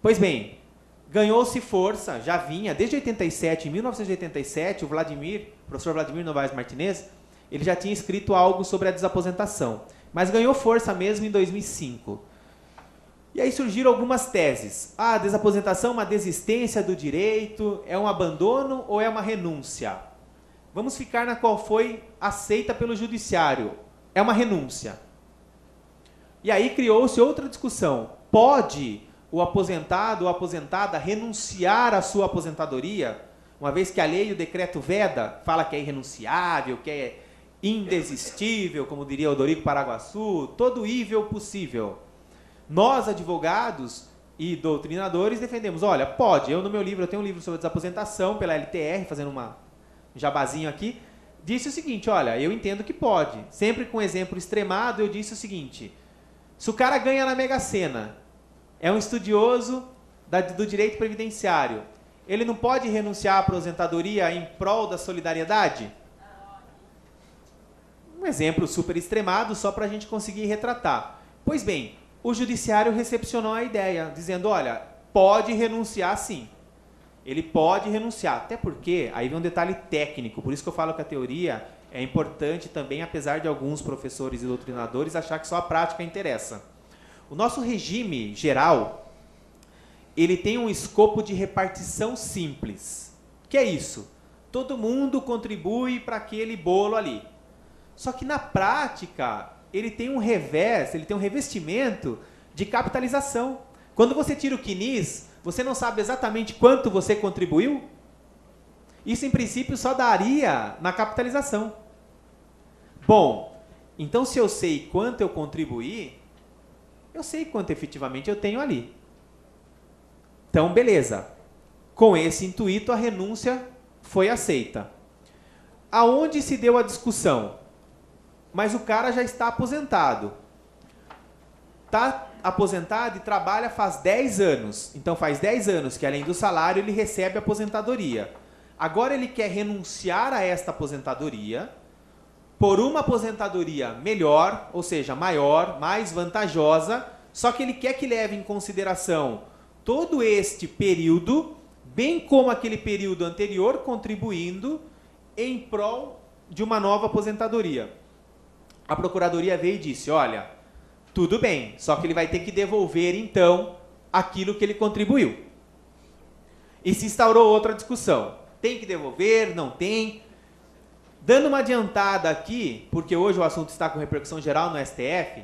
Pois bem, ganhou-se força, já vinha, desde 87, em 1987, o professor Vladimir Novaes Martinez, ele já tinha escrito algo sobre a desaposentação, mas ganhou força mesmo em 2005. E aí surgiram algumas teses. A desaposentação é uma desistência do direito, é um abandono ou é uma renúncia? Vamos ficar na qual foi aceita pelo judiciário. É uma renúncia. E aí criou-se outra discussão. Pode o aposentado ou aposentada renunciar à sua aposentadoria, uma vez que a lei e o decreto veda, fala que é irrenunciável, que é indesistível, como diria Odorico Paraguaçu, todo ível possível. Nós, advogados e doutrinadores, defendemos, olha, pode. Eu, no meu livro, eu tenho um livro sobre desaposentação pela LTR, fazendo um jabazinho aqui, disse o seguinte, olha, eu entendo que pode. Sempre com exemplo extremado, eu disse o seguinte, se o cara ganha na Mega Sena, é um estudioso do direito previdenciário, ele não pode renunciar à aposentadoria em prol da solidariedade? Um exemplo super extremado, só para a gente conseguir retratar. Pois bem, o judiciário recepcionou a ideia, dizendo, olha, pode renunciar sim. Ele pode renunciar, até porque, aí vem um detalhe técnico, por isso que eu falo que a teoria é importante também, apesar de alguns professores e doutrinadores achar que só a prática interessa. O nosso regime geral, ele tem um escopo de repartição simples. Que é isso? Todo mundo contribui para aquele bolo ali. Só que na prática, ele tem um revés, ele tem um revestimento de capitalização. Quando você tira o quinis, você não sabe exatamente quanto você contribuiu? Isso, em princípio, só daria na capitalização. Bom, então se eu sei quanto eu contribuí, eu sei quanto efetivamente eu tenho ali. Então, beleza. Com esse intuito, a renúncia foi aceita. Aonde se deu a discussão? Mas o cara já está aposentado. Está aposentado e trabalha faz 10 anos. Então faz 10 anos que, além do salário, ele recebe aposentadoria. Agora ele quer renunciar a esta aposentadoria por uma aposentadoria melhor, ou seja, maior, mais vantajosa, só que ele quer que leve em consideração todo este período, bem como aquele período anterior, contribuindo em prol de uma nova aposentadoria. A Procuradoria veio e disse, olha, tudo bem, só que ele vai ter que devolver, então, aquilo que ele contribuiu. E se instaurou outra discussão. Tem que devolver? Não tem? Dando uma adiantada aqui, porque hoje o assunto está com repercussão geral no STF,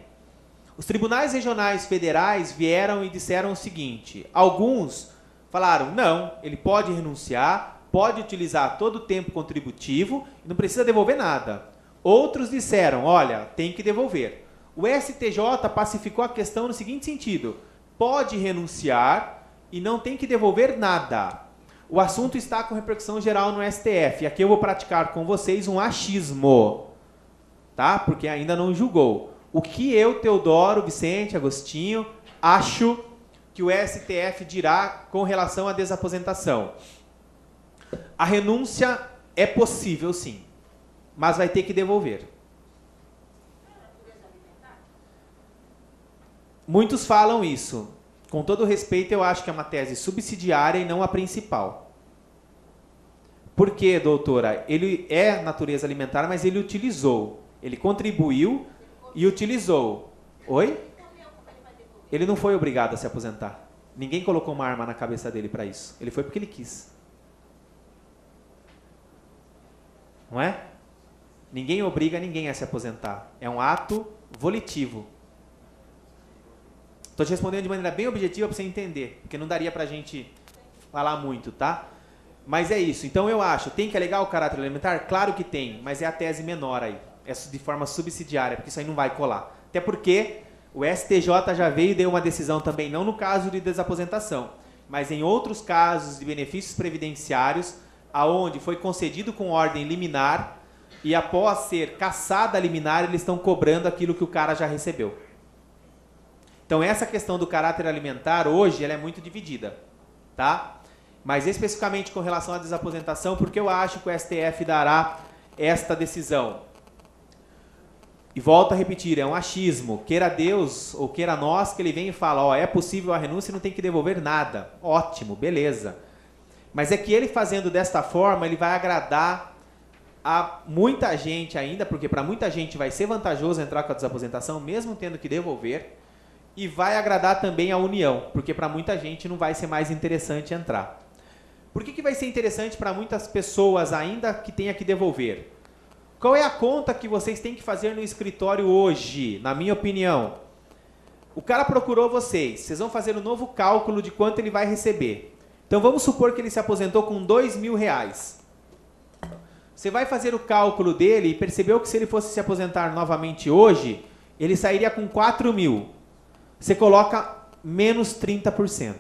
os tribunais regionais federais vieram e disseram o seguinte, alguns falaram, não, ele pode renunciar, pode utilizar todo o tempo contributivo e não precisa devolver nada. Outros disseram, olha, tem que devolver. O STJ pacificou a questão no seguinte sentido, pode renunciar e não tem que devolver nada. O assunto está com repercussão geral no STF. E aqui eu vou praticar com vocês um achismo, tá? Porque ainda não julgou. O que eu, Teodoro, Vicente, Agostinho, acho que o STF dirá com relação à desaposentação? A renúncia é possível, sim, mas vai ter que devolver. Muitos falam isso. Com todo respeito, eu acho que é uma tese subsidiária e não a principal. Por quê, doutora? Ele é natureza alimentar, mas ele utilizou. Ele contribuiu e utilizou. Oi? Ele não foi obrigado a se aposentar. Ninguém colocou uma arma na cabeça dele para isso. Ele foi porque ele quis. Não é? Ninguém obriga ninguém a se aposentar. É um ato volitivo. Estou te respondendo de maneira bem objetiva para você entender, porque não daria para a gente falar muito, tá? Mas é isso. Então eu acho, tem que alegar o caráter alimentar? Claro que tem, mas é a tese menor aí. É de forma subsidiária, porque isso aí não vai colar. Até porque o STJ já veio e deu uma decisão também, não no caso de desaposentação, mas em outros casos de benefícios previdenciários, aonde foi concedido com ordem liminar e após ser cassada a liminar, eles estão cobrando aquilo que o cara já recebeu. Então, essa questão do caráter alimentar, hoje, ela é muito dividida, tá? Mas, especificamente com relação à desaposentação, porque eu acho que o STF dará esta decisão. E volto a repetir, é um achismo. Queira Deus ou queira nós que ele venha e fala, ó, é possível a renúncia e não tem que devolver nada. Ótimo, beleza. Mas é que ele fazendo desta forma, ele vai agradar a muita gente ainda, porque para muita gente vai ser vantajoso entrar com a desaposentação, mesmo tendo que devolver. E vai agradar também a União, porque para muita gente não vai ser mais interessante entrar. Por que vai ser interessante para muitas pessoas ainda que tenha que devolver? Qual é a conta que vocês têm que fazer no escritório hoje, na minha opinião? O cara procurou vocês, vocês vão fazer um novo cálculo de quanto ele vai receber. Então vamos supor que ele se aposentou com R$2.000. Você vai fazer o cálculo dele e percebeu que se ele fosse se aposentar novamente hoje, ele sairia com R$4.000. Você coloca menos 30%.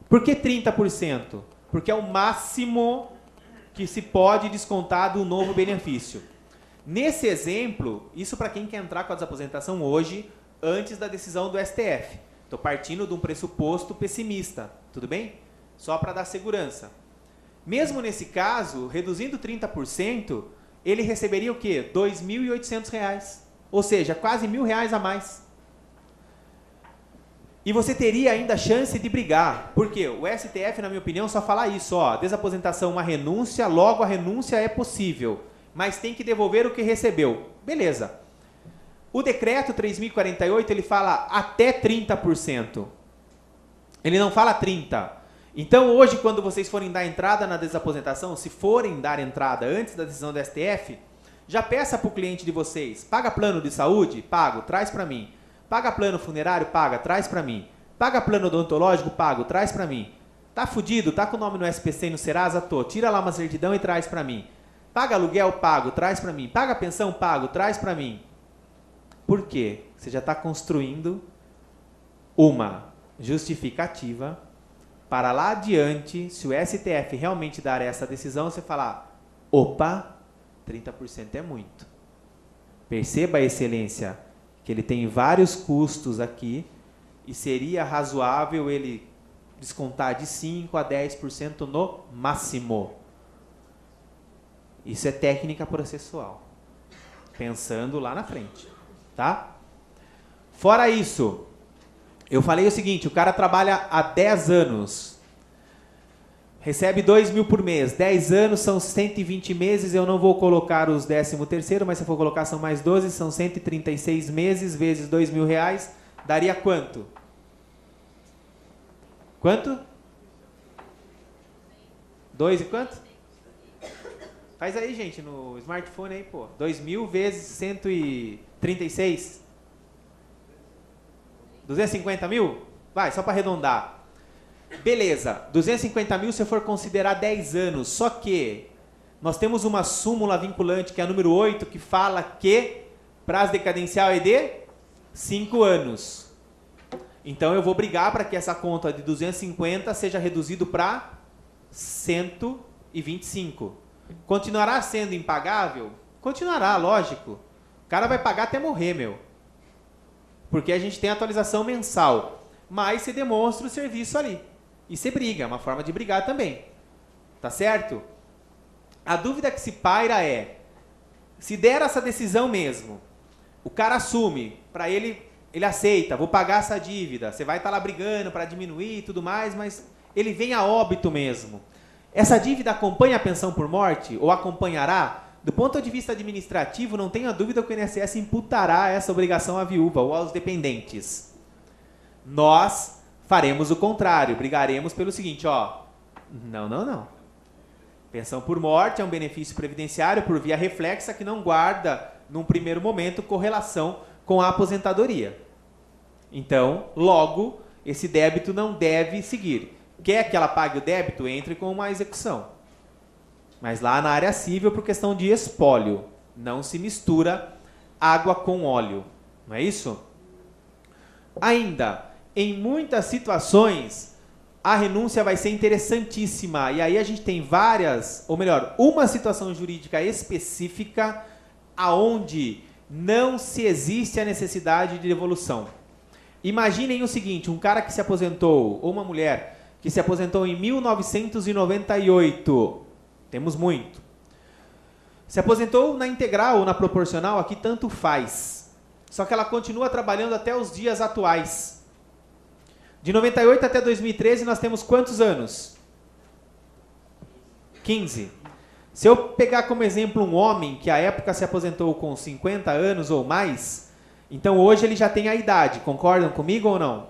Por que 30%? Porque é o máximo que se pode descontar do novo benefício. Nesse exemplo, isso para quem quer entrar com a desaposentação hoje, antes da decisão do STF. Estou partindo de um pressuposto pessimista, tudo bem? Só para dar segurança. Mesmo nesse caso, reduzindo 30%, ele receberia o quê? R$ 2.800. Ou seja, quase R$ 1.000 a mais. E você teria ainda a chance de brigar. Por quê? O STF, na minha opinião, só fala isso. Ó, desaposentação é uma renúncia, logo a renúncia é possível. Mas tem que devolver o que recebeu. Beleza. O decreto 3.048, ele fala até 30%. Ele não fala 30%. Então, hoje, quando vocês forem dar entrada na desaposentação, se forem dar entrada antes da decisão do STF, já peça para o cliente de vocês, paga plano de saúde? Pago, traz para mim. Paga plano funerário? Paga, traz para mim. Paga plano odontológico? Pago, traz para mim. Tá fudido? Tá com o nome no SPC e no Serasa? Tô. Tira lá uma certidão e traz para mim. Paga aluguel? Pago, traz para mim. Paga pensão? Pago, traz para mim. Por quê? Você já está construindo uma justificativa para lá adiante, se o STF realmente dar essa decisão, você falar, opa, 30% é muito. Perceba a excelência, que ele tem vários custos aqui e seria razoável ele descontar de 5% a 10% no máximo. Isso é técnica processual. Pensando lá na frente. Tá? Fora isso, eu falei o seguinte, o cara trabalha há 10 anos, recebe 2.000 por mês, 10 anos são 120 meses, eu não vou colocar os 13º, mas se eu for colocar são mais 12, são 136 meses, vezes R$ 2.000, daria quanto? Quanto? 2 e quanto? Faz aí, gente, no smartphone aí, pô. 2.000 vezes 136? 250 mil? Vai, só para arredondar. Beleza, 250 mil se eu for considerar 10 anos. Só que nós temos uma súmula vinculante, que é a número 8, que fala que prazo decadencial é de 5 anos. Então eu vou brigar para que essa conta de 250 seja reduzido para 125. Continuará sendo impagável? Continuará, lógico. O cara vai pagar até morrer, meu. Porque a gente tem atualização mensal. Mas você demonstra o serviço ali. E você briga, é uma forma de brigar também. Tá certo? A dúvida que se paira é, se der essa decisão mesmo, o cara assume, para ele aceita, vou pagar essa dívida, você vai estar lá brigando para diminuir e tudo mais, mas ele vem a óbito mesmo. Essa dívida acompanha a pensão por morte? Ou acompanhará? Do ponto de vista administrativo, não tenha dúvida que o INSS imputará essa obrigação à viúva ou aos dependentes. Nós faremos o contrário, brigaremos pelo seguinte, ó, não. Pensão por morte é um benefício previdenciário por via reflexa que não guarda, num primeiro momento, correlação com a aposentadoria. Então, logo, esse débito não deve seguir. Quer que ela pague o débito? Entre com uma execução. Mas lá na área civil, por questão de espólio, não se mistura água com óleo. Não é isso? Ainda, em muitas situações, a renúncia vai ser interessantíssima. E aí a gente tem várias, ou melhor, uma situação jurídica específica aonde não se existe a necessidade de devolução. Imaginem o seguinte, um cara que se aposentou, ou uma mulher que se aposentou em 1998, temos muito, se aposentou na integral ou na proporcional, aqui tanto faz, só que ela continua trabalhando até os dias atuais. De 98 até 2013 nós temos quantos anos? 15. Se eu pegar como exemplo um homem que à época se aposentou com 50 anos ou mais, então hoje ele já tem a idade, concordam comigo ou não?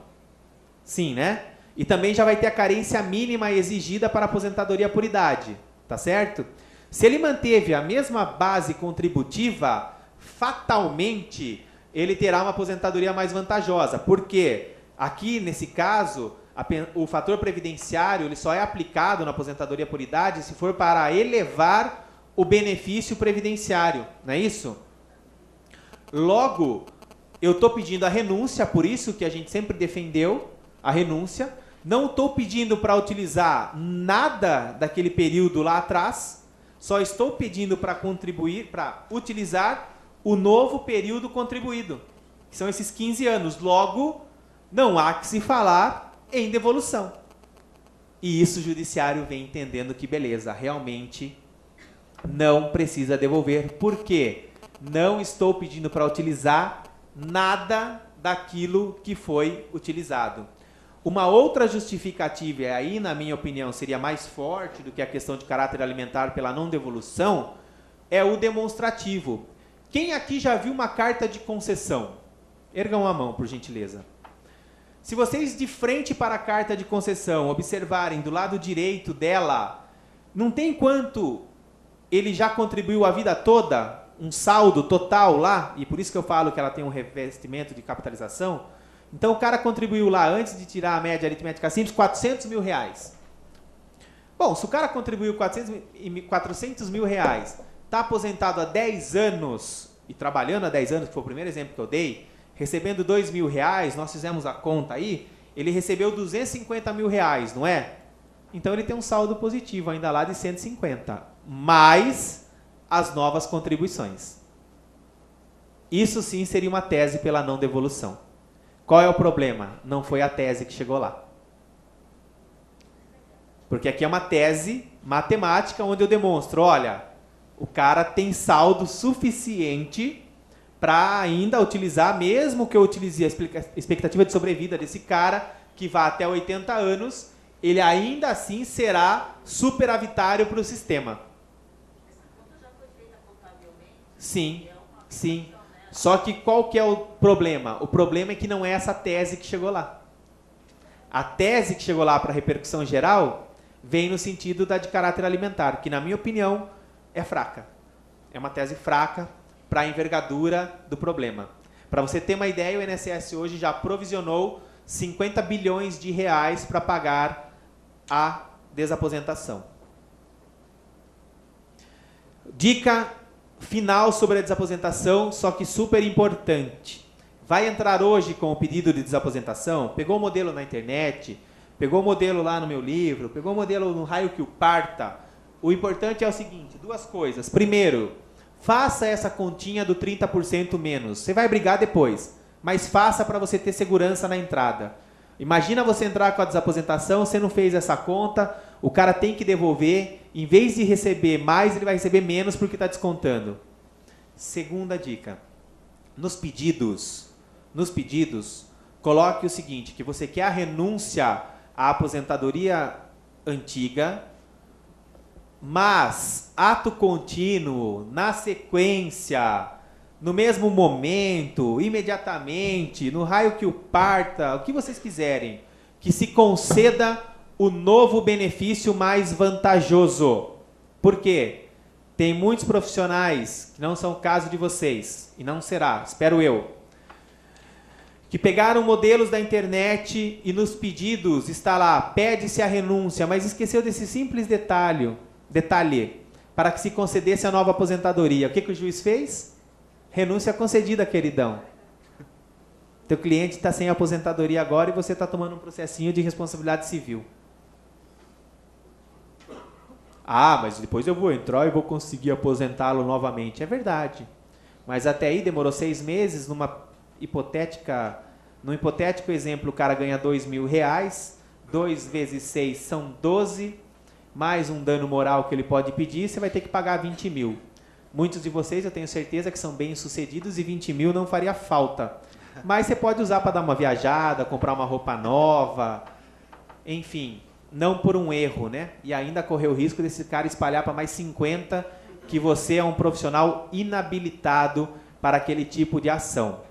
Sim, né? E também já vai ter a carência mínima exigida para a aposentadoria por idade, tá certo? Se ele manteve a mesma base contributiva, fatalmente ele terá uma aposentadoria mais vantajosa. Por quê? Aqui, nesse caso, o fator previdenciário ele só é aplicado na aposentadoria por idade se for para elevar o benefício previdenciário, não é isso? Logo, eu estou pedindo a renúncia, por isso que a gente sempre defendeu a renúncia. Não estou pedindo para utilizar nada daquele período lá atrás, só estou pedindo para contribuir, para utilizar o novo período contribuído, que são esses 15 anos. Logo, não há que se falar em devolução. E isso o judiciário vem entendendo que, beleza, realmente não precisa devolver. Por quê? Não estou pedindo para utilizar nada daquilo que foi utilizado. Uma outra justificativa, e aí, na minha opinião, seria mais forte do que a questão de caráter alimentar pela não devolução, é o demonstrativo. Quem aqui já viu uma carta de concessão? Ergam a mão, por gentileza. Se vocês, de frente para a carta de concessão, observarem do lado direito dela, não tem quanto ele já contribuiu a vida toda, um saldo total lá, e por isso que eu falo que ela tem um revestimento de capitalização. Então, o cara contribuiu lá, antes de tirar a média aritmética simples, 400 mil reais. Bom, se o cara contribuiu 400 mil reais, está aposentado há 10 anos, e trabalhando há 10 anos, que foi o primeiro exemplo que eu dei, recebendo 2 mil reais, nós fizemos a conta aí, ele recebeu 250 mil reais, não é? Então, ele tem um saldo positivo ainda lá de 150, mais as novas contribuições. Isso sim seria uma tese pela não devolução. Qual é o problema? Não foi a tese que chegou lá. Porque aqui é uma tese matemática onde eu demonstro, olha, o cara tem saldo suficiente para ainda utilizar, mesmo que eu utilize a expectativa de sobrevida desse cara, que vá até 80 anos, ele ainda assim será superavitário para o sistema. Essa conta já foi feita contabilmente? Sim, sim. Só que qual que é o problema? O problema é que não é essa tese que chegou lá. A tese que chegou lá para repercussão geral vem no sentido da de caráter alimentar, que na minha opinião é fraca. É uma tese fraca para a envergadura do problema. Para você ter uma ideia, o INSS hoje já provisionou 50 bilhões de reais para pagar a desaposentação. Dica final sobre a desaposentação, só que super importante. Vai entrar hoje com o pedido de desaposentação, pegou o modelo na internet, pegou o modelo lá no meu livro, pegou o modelo no raio que o parta. O importante é o seguinte, duas coisas. Primeiro, faça essa continha do 30% menos. Você vai brigar depois, mas faça para você ter segurança na entrada. Imagina você entrar com a desaposentação, você não fez essa conta, o cara tem que devolver, em vez de receber mais, ele vai receber menos porque está descontando. Segunda dica, nos pedidos, coloque o seguinte, que você quer a renúncia à aposentadoria antiga, mas ato contínuo, na sequência, no mesmo momento, imediatamente, no raio que o parta, o que vocês quiserem, que se conceda o novo benefício mais vantajoso. Por quê? Tem muitos profissionais, que não são o caso de vocês, e não será, espero eu, que pegaram modelos da internet e nos pedidos está lá, pede-se a renúncia, mas esqueceu desse simples detalhe, para que se concedesse a nova aposentadoria. O que o juiz fez? Renúncia concedida, queridão. Teu cliente está sem aposentadoria agora e você está tomando um processinho de responsabilidade civil. Ah, mas depois eu vou entrar e vou conseguir aposentá-lo novamente. É verdade. Mas até aí demorou 6 meses, num hipotético exemplo, o cara ganha 2 mil reais, 2 vezes 6 são 12, mais um dano moral que ele pode pedir, você vai ter que pagar 20 mil. Muitos de vocês, eu tenho certeza que são bem-sucedidos e 20 mil não faria falta. Mas você pode usar para dar uma viajada, comprar uma roupa nova, enfim, não por um erro, né? E ainda correr o risco desse cara espalhar para mais 50 que você é um profissional inabilitado para aquele tipo de ação.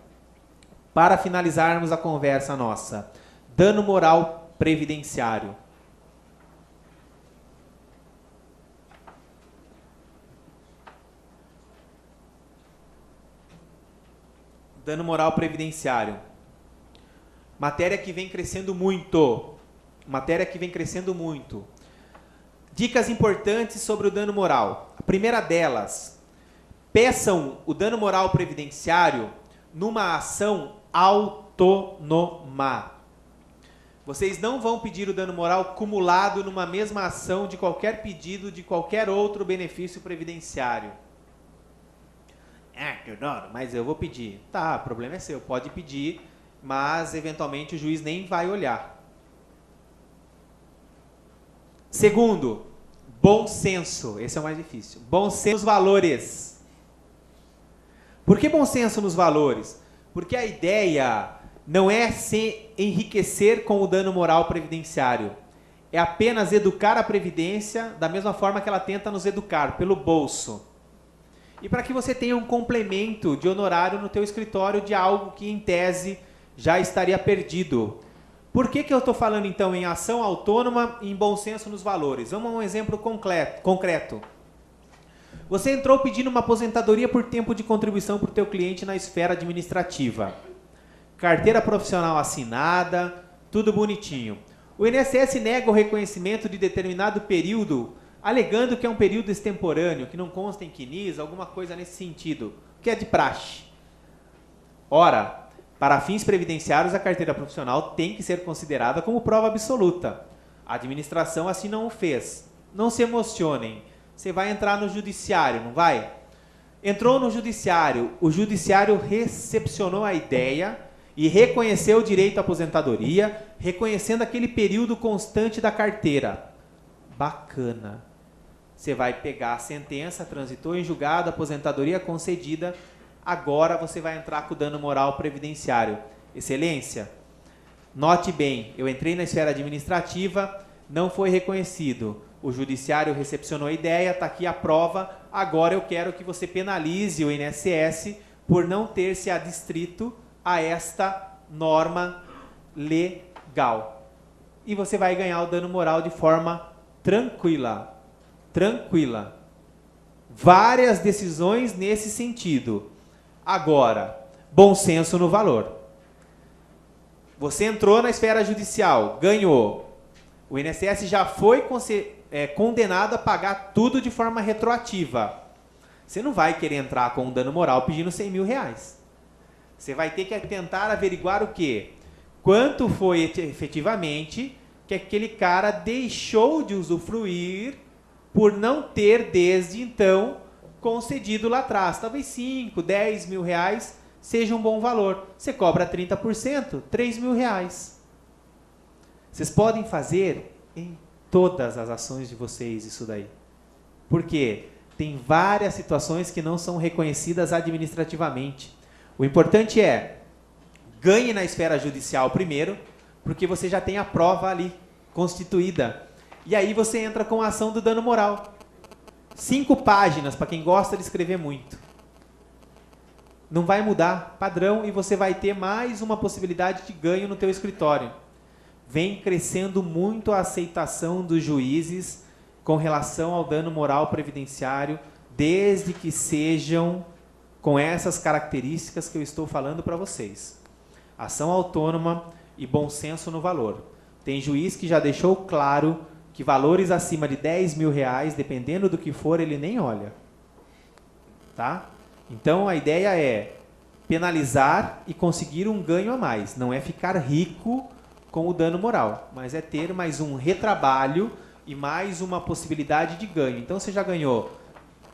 Para finalizarmos a conversa nossa, dano moral previdenciário. Dano moral previdenciário. Matéria que vem crescendo muito. Dicas importantes sobre o dano moral. A primeira delas, peçam o dano moral previdenciário numa ação autônoma. Vocês não vão pedir o dano moral cumulado numa mesma ação de qualquer pedido de qualquer outro benefício previdenciário. Mas eu vou pedir. Tá, o problema é seu, pode pedir, mas eventualmente o juiz nem vai olhar. Segundo, Bom senso, esse é o mais difícil. Bom senso nos valores. Por que bom senso nos valores? Porque a ideia não é se enriquecer com o dano moral previdenciário. É apenas educar a Previdência da mesma forma que ela tenta nos educar, pelo bolso. E para que você tenha um complemento de honorário no teu escritório de algo que, em tese, já estaria perdido. Por que eu estou falando, então, em ação autônoma e em bom senso nos valores? Vamos a um exemplo concreto. Você entrou pedindo uma aposentadoria por tempo de contribuição para o teu cliente na esfera administrativa. Carteira profissional assinada, tudo bonitinho. O INSS nega o reconhecimento de determinado período, alegando que é um período extemporâneo, que não consta em CNIS, alguma coisa nesse sentido, que é de praxe. Ora, para fins previdenciários, a carteira profissional tem que ser considerada como prova absoluta. A administração assim não o fez. Não se emocionem. Você vai entrar no judiciário, não vai? Entrou no judiciário, o judiciário recepcionou a ideia e reconheceu o direito à aposentadoria, reconhecendo aquele período constante da carteira. Bacana. Você vai pegar a sentença, transitou em julgado, aposentadoria concedida, agora você vai entrar com o dano moral previdenciário. Excelência, note bem, eu entrei na esfera administrativa, não foi reconhecido. O judiciário recepcionou a ideia, está aqui a prova, agora eu quero que você penalize o INSS por não ter se adstrito a esta norma legal. E você vai ganhar o dano moral de forma tranquila. Tranquila. Várias decisões nesse sentido. Agora, bom senso no valor. Você entrou na esfera judicial, ganhou. O INSS já foi condenado a pagar tudo de forma retroativa. Você não vai querer entrar com um dano moral pedindo 100 mil reais. Você vai ter que tentar averiguar o quê? Quanto foi efetivamente que aquele cara deixou de usufruir por não ter, desde então, concedido lá atrás. Talvez 5, 10 mil reais seja um bom valor. Você cobra 30%, 3 mil reais. Vocês podem fazer em todas as ações de vocês isso daí. Por quê? Tem várias situações que não são reconhecidas administrativamente. O importante é, ganhe na esfera judicial primeiro, porque você já tem a prova ali, constituída. E aí você entra com a ação do dano moral. 5 páginas, para quem gosta de escrever muito. Não vai mudar, padrão, e você vai ter mais uma possibilidade de ganho no teu escritório. Vem crescendo muito a aceitação dos juízes com relação ao dano moral previdenciário, desde que sejam com essas características que eu estou falando para vocês. Ação autônoma e bom senso no valor. Tem juiz que já deixou claro que valores acima de 10 mil reais, dependendo do que for, ele nem olha. Tá? Então, a ideia é penalizar e conseguir um ganho a mais. Não é ficar rico com o dano moral, mas é ter mais um retrabalho e mais uma possibilidade de ganho. Então, você já ganhou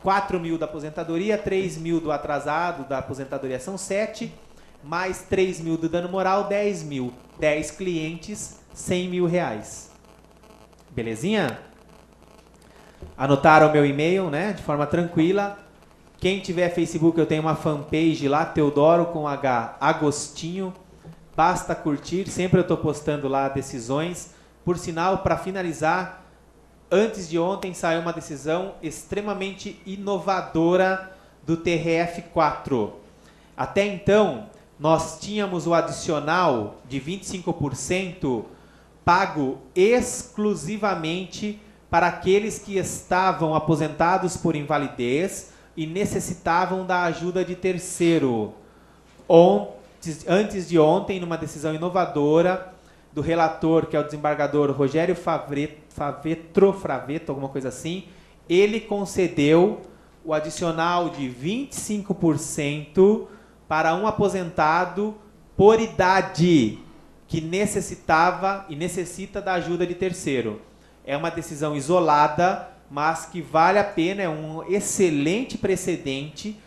4 mil da aposentadoria, 3 mil do atrasado da aposentadoria são 7, mais 3 mil do dano moral, 10 mil. 10 clientes, 100 mil reais. Belezinha? Anotaram o meu e-mail, né? De forma tranquila. Quem tiver Facebook, eu tenho uma fanpage lá, Teodoro com H, Agostinho. Basta curtir, sempre eu estou postando lá decisões. Por sinal, para finalizar, antes de ontem saiu uma decisão extremamente inovadora do TRF4. Até então, nós tínhamos o adicional de 25% pago exclusivamente para aqueles que estavam aposentados por invalidez e necessitavam da ajuda de terceiro. Antes de ontem, numa decisão inovadora do relator, que é o desembargador Rogério Fravetto, alguma coisa assim, ele concedeu o adicional de 25% para um aposentado por idade que necessitava e necessita da ajuda de terceiro. É uma decisão isolada, mas que vale a pena, é um excelente precedente,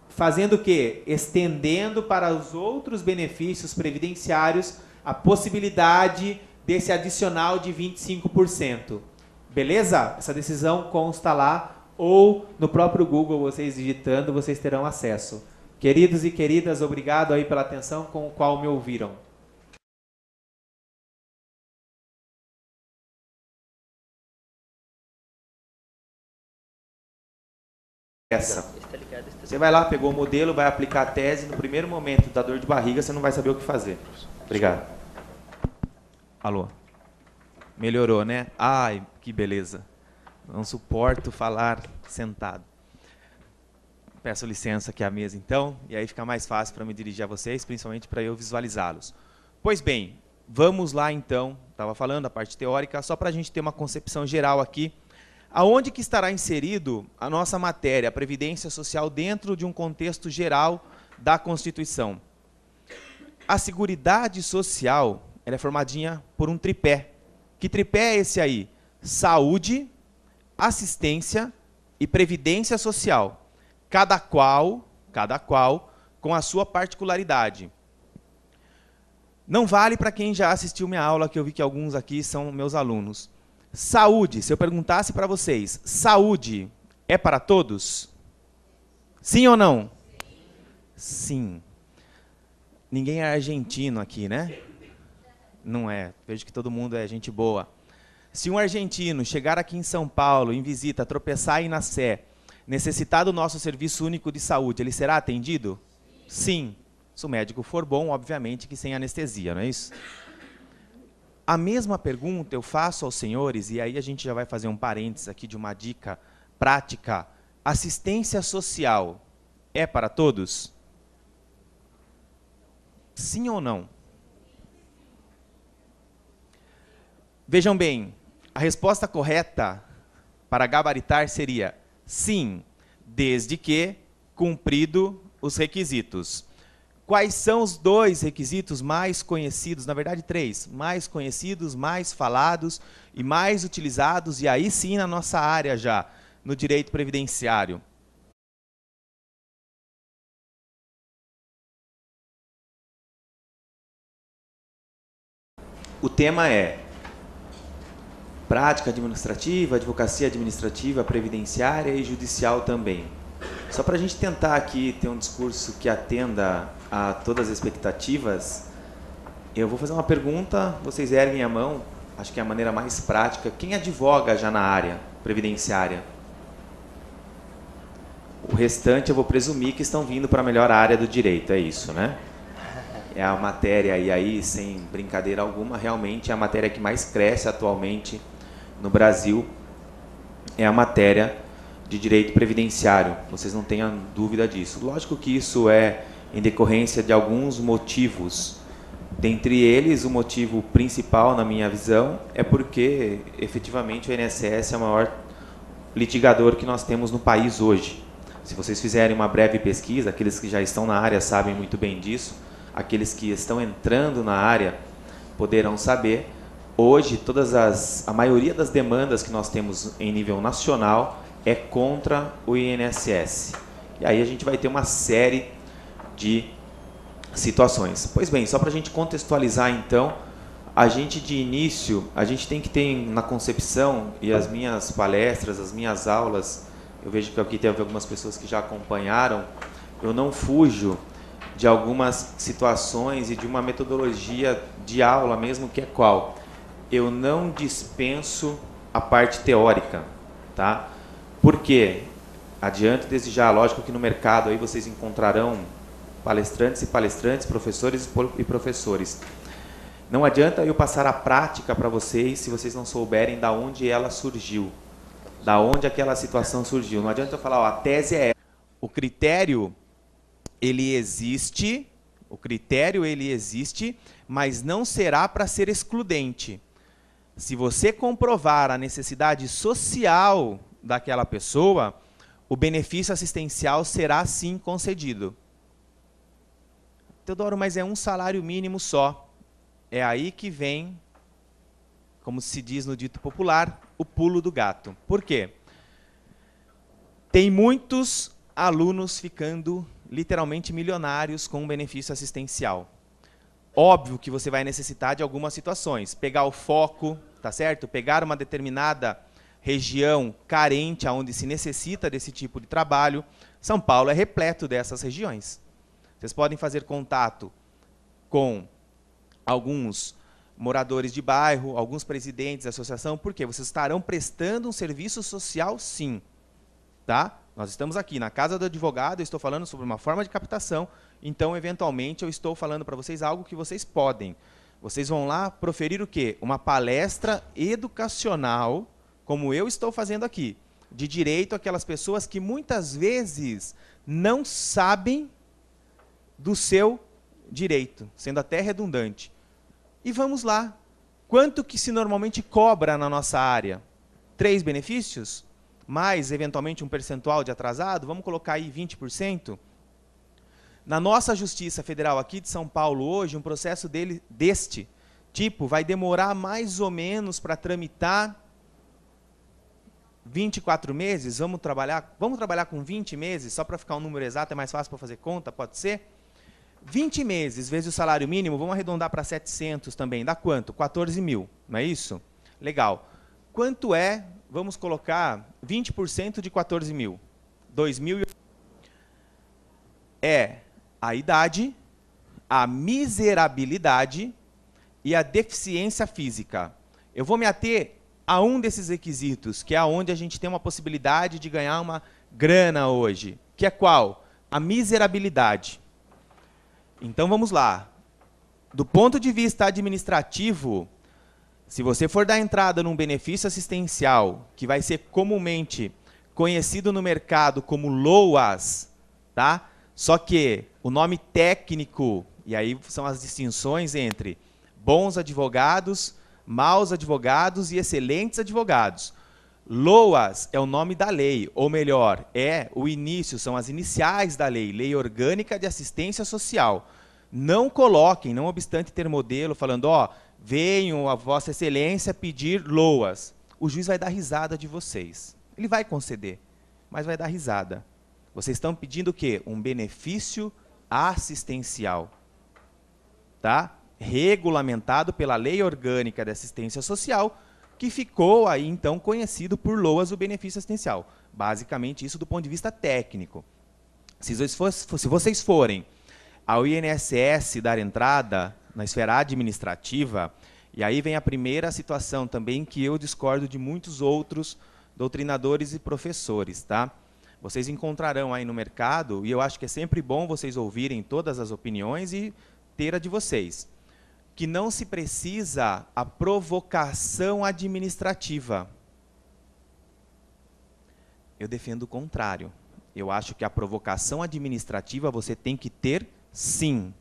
fazendo o quê? Estendendo para os outros benefícios previdenciários a possibilidade desse adicional de 25%. Beleza? Essa decisão consta lá, ou no próprio Google, vocês digitando, vocês terão acesso. Queridos e queridas, obrigado aí pela atenção com a qual me ouviram. Você vai lá, pegou o modelo, vai aplicar a tese, no primeiro momento da dor de barriga, você não vai saber o que fazer. Obrigado. Alô? Melhorou, né? Ai, que beleza. Não suporto falar sentado. Peço licença aqui à mesa, então, e aí fica mais fácil para me dirigir a vocês, principalmente para eu visualizá-los. Pois bem, vamos lá, então. Estava falando a parte teórica, só para a gente ter uma concepção geral aqui. Aonde que estará inserido a nossa matéria, a Previdência Social, dentro de um contexto geral da Constituição? A Seguridade Social, ela é formadinha por um tripé. Que tripé é esse aí? Saúde, assistência e previdência social. Cada qual com a sua particularidade. Não vale para quem já assistiu minha aula, que eu vi que alguns aqui são meus alunos. Saúde, se eu perguntasse para vocês, saúde é para todos? Sim ou não? Sim. Ninguém é argentino aqui, né? Não é. Vejo que todo mundo é gente boa. Se um argentino chegar aqui em São Paulo, em visita, tropeçar em na Sé, necessitar do nosso serviço único de saúde, ele será atendido? Sim. Se o médico for bom, obviamente que sem anestesia, não é isso? A mesma pergunta eu faço aos senhores, e aí a gente já vai fazer um parênteses aqui de uma dica prática. Assistência social é para todos? Sim ou não? Vejam bem, a resposta correta para gabaritar seria sim, desde que cumprido os requisitos. Quais são os dois requisitos mais conhecidos, na verdade três, mais conhecidos, mais falados e mais utilizados, e aí sim na nossa área já, no direito previdenciário? O tema é prática administrativa, advocacia administrativa, previdenciária e judicial também. Só para a gente tentar aqui ter um discurso que atenda a todas as expectativas, eu vou fazer uma pergunta, vocês erguem a mão, acho que é a maneira mais prática. Quem advoga já na área previdenciária? O restante eu vou presumir que estão vindo para a melhor área do direito, é isso, né? É a matéria, e aí, sem brincadeira alguma, realmente é a matéria que mais cresce atualmente no Brasil, é a matéria de direito previdenciário, vocês não tenham dúvida disso. Lógico que isso é em decorrência de alguns motivos. Dentre eles, o motivo principal, na minha visão, é porque, efetivamente, o INSS é o maior litigador que nós temos no país hoje. Se vocês fizerem uma breve pesquisa, aqueles que já estão na área sabem muito bem disso, aqueles que estão entrando na área poderão saber. Hoje, a maioria das demandas que nós temos em nível nacional é contra o INSS. E aí a gente vai ter uma série de situações. Pois bem, só para a gente contextualizar então, a gente de início, a gente tem que ter na concepção, e as minhas palestras, as minhas aulas, eu vejo que aqui teve algumas pessoas que já acompanharam, eu não fujo de algumas situações e de uma metodologia de aula mesmo, que é qual? Eu não dispenso a parte teórica, tá? Por quê? Adianto desde já, lógico que no mercado aí vocês encontrarão palestrantes e palestrantes, professores e professores. Não adianta eu passar a prática para vocês se vocês não souberem da onde ela surgiu, da onde aquela situação surgiu. Não adianta eu falar, ó, a tese é... O critério, ele existe, mas não será para ser excludente. Se você comprovar a necessidade social daquela pessoa, o benefício assistencial será sim concedido. Teodoro, mas é um salário mínimo só. É aí que vem, como se diz no dito popular, o pulo do gato. Por quê? Tem muitos alunos ficando literalmente milionários com um benefício assistencial. Óbvio que você vai necessitar de algumas situações. Pegar o foco, tá certo? Pegar uma determinada região carente, onde se necessita desse tipo de trabalho. São Paulo é repleto dessas regiões. Vocês podem fazer contato com alguns moradores de bairro, alguns presidentes da associação, porque vocês estarão prestando um serviço social, sim. Tá? Nós estamos aqui na Casa do Advogado, eu estou falando sobre uma forma de captação, então, eventualmente, eu estou falando para vocês algo que vocês podem. Vocês vão lá proferir o quê? Uma palestra educacional, como eu estou fazendo aqui, de direito àquelas pessoas que muitas vezes não sabem do seu direito, sendo até redundante. E vamos lá. Quanto que se normalmente cobra na nossa área? 3 benefícios? Mais, eventualmente, um percentual de atrasado? Vamos colocar aí 20%? Na nossa Justiça Federal aqui de São Paulo hoje, um processo deste tipo vai demorar mais ou menos para tramitar 24 meses. Vamos trabalhar com 20 meses, só para ficar um número exato, é mais fácil para fazer conta, pode ser? 20 meses vezes o salário mínimo, vamos arredondar para 700 também, dá quanto? 14 mil, não é isso? Legal. Quanto é, vamos colocar 20% de 14 mil? 2.000. É a idade, a miserabilidade e a deficiência física. Eu vou me ater a um desses requisitos, que é onde a gente tem uma possibilidade de ganhar uma grana hoje, que é qual? A miserabilidade. Então, vamos lá. Do ponto de vista administrativo, se você for dar entrada num benefício assistencial, que vai ser comumente conhecido no mercado como LOAS, tá? Só que o nome técnico, e aí são as distinções entre bons advogados, maus advogados e excelentes advogados. LOAS é o nome da lei, ou melhor, é o início, são as iniciais da lei, Lei Orgânica de Assistência Social. Não coloquem, não obstante ter modelo, falando, ó, venham a Vossa Excelência pedir LOAS. O juiz vai dar risada de vocês. Ele vai conceder, mas vai dar risada. Vocês estão pedindo o quê? Um benefício assistencial. Tá? Regulamentado pela Lei Orgânica de Assistência Social, que ficou aí, então, conhecido por LOAS, o benefício assistencial. Basicamente, isso do ponto de vista técnico. Se vocês forem ao INSS dar entrada na esfera administrativa, e aí vem a primeira situação também que eu discordo de muitos outros doutrinadores e professores, tá? Vocês encontrarão aí no mercado, e eu acho que é sempre bom vocês ouvirem todas as opiniões e ter a de vocês, que não se precisa a provocação administrativa. Eu defendo o contrário. Eu acho que a provocação administrativa você tem que ter, sim.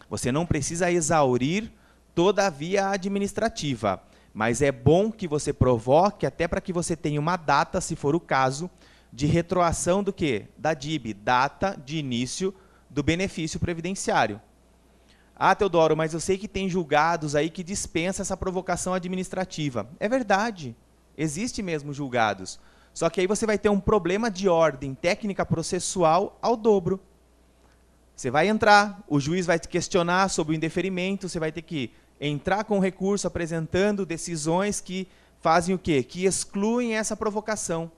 Você não precisa exaurir toda a via administrativa, mas é bom que você provoque até para que você tenha uma data, se for o caso, de retroação do quê? Da DIB, data de início do benefício previdenciário. Ah, Teodoro, mas eu sei que tem julgados aí que dispensam essa provocação administrativa. É verdade, existe mesmo julgados. Só que aí você vai ter um problema de ordem técnica processual ao dobro. Você vai entrar, o juiz vai te questionar sobre o indeferimento, você vai ter que entrar com recurso apresentando decisões que fazem o quê? Que excluem essa provocação.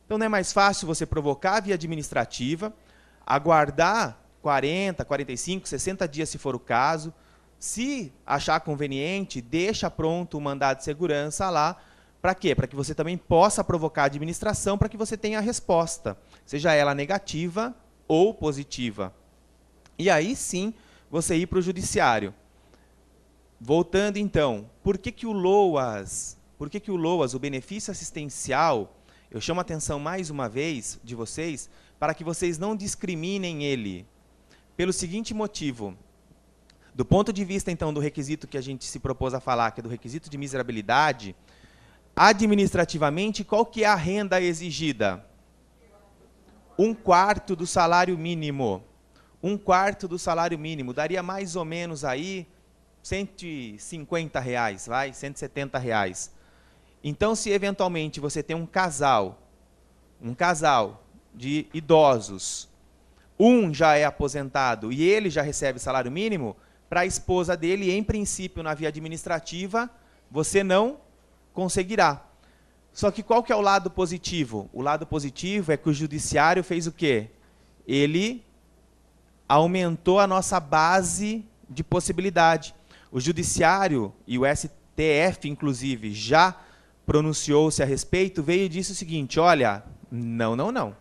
Então não é mais fácil você provocar via administrativa, aguardar 40, 45, 60 dias se for o caso, se achar conveniente, deixa pronto o mandado de segurança lá. Para quê? Para que você também possa provocar a administração para que você tenha a resposta, seja ela negativa ou positiva. E aí sim, você ir para o judiciário. Voltando então, por que o LOAS, o benefício assistencial, eu chamo a atenção mais uma vez de vocês, para que vocês não discriminem ele. Pelo seguinte motivo, do ponto de vista então do requisito que a gente se propôs a falar, que é do requisito de miserabilidade, administrativamente, qual que é a renda exigida? 1/4 do salário mínimo. 1/4 do salário mínimo. Daria mais ou menos aí R$150, vai? R$170. Então, se eventualmente você tem um casal de idosos, um já é aposentado e ele já recebe salário mínimo, para a esposa dele, em princípio, na via administrativa, você não conseguirá. Só que qual que é o lado positivo? O lado positivo é que o judiciário fez o quê? Ele aumentou a nossa base de possibilidade. O judiciário e o STF, inclusive, já pronunciou-se a respeito, veio e disse o seguinte, olha, não, não, não.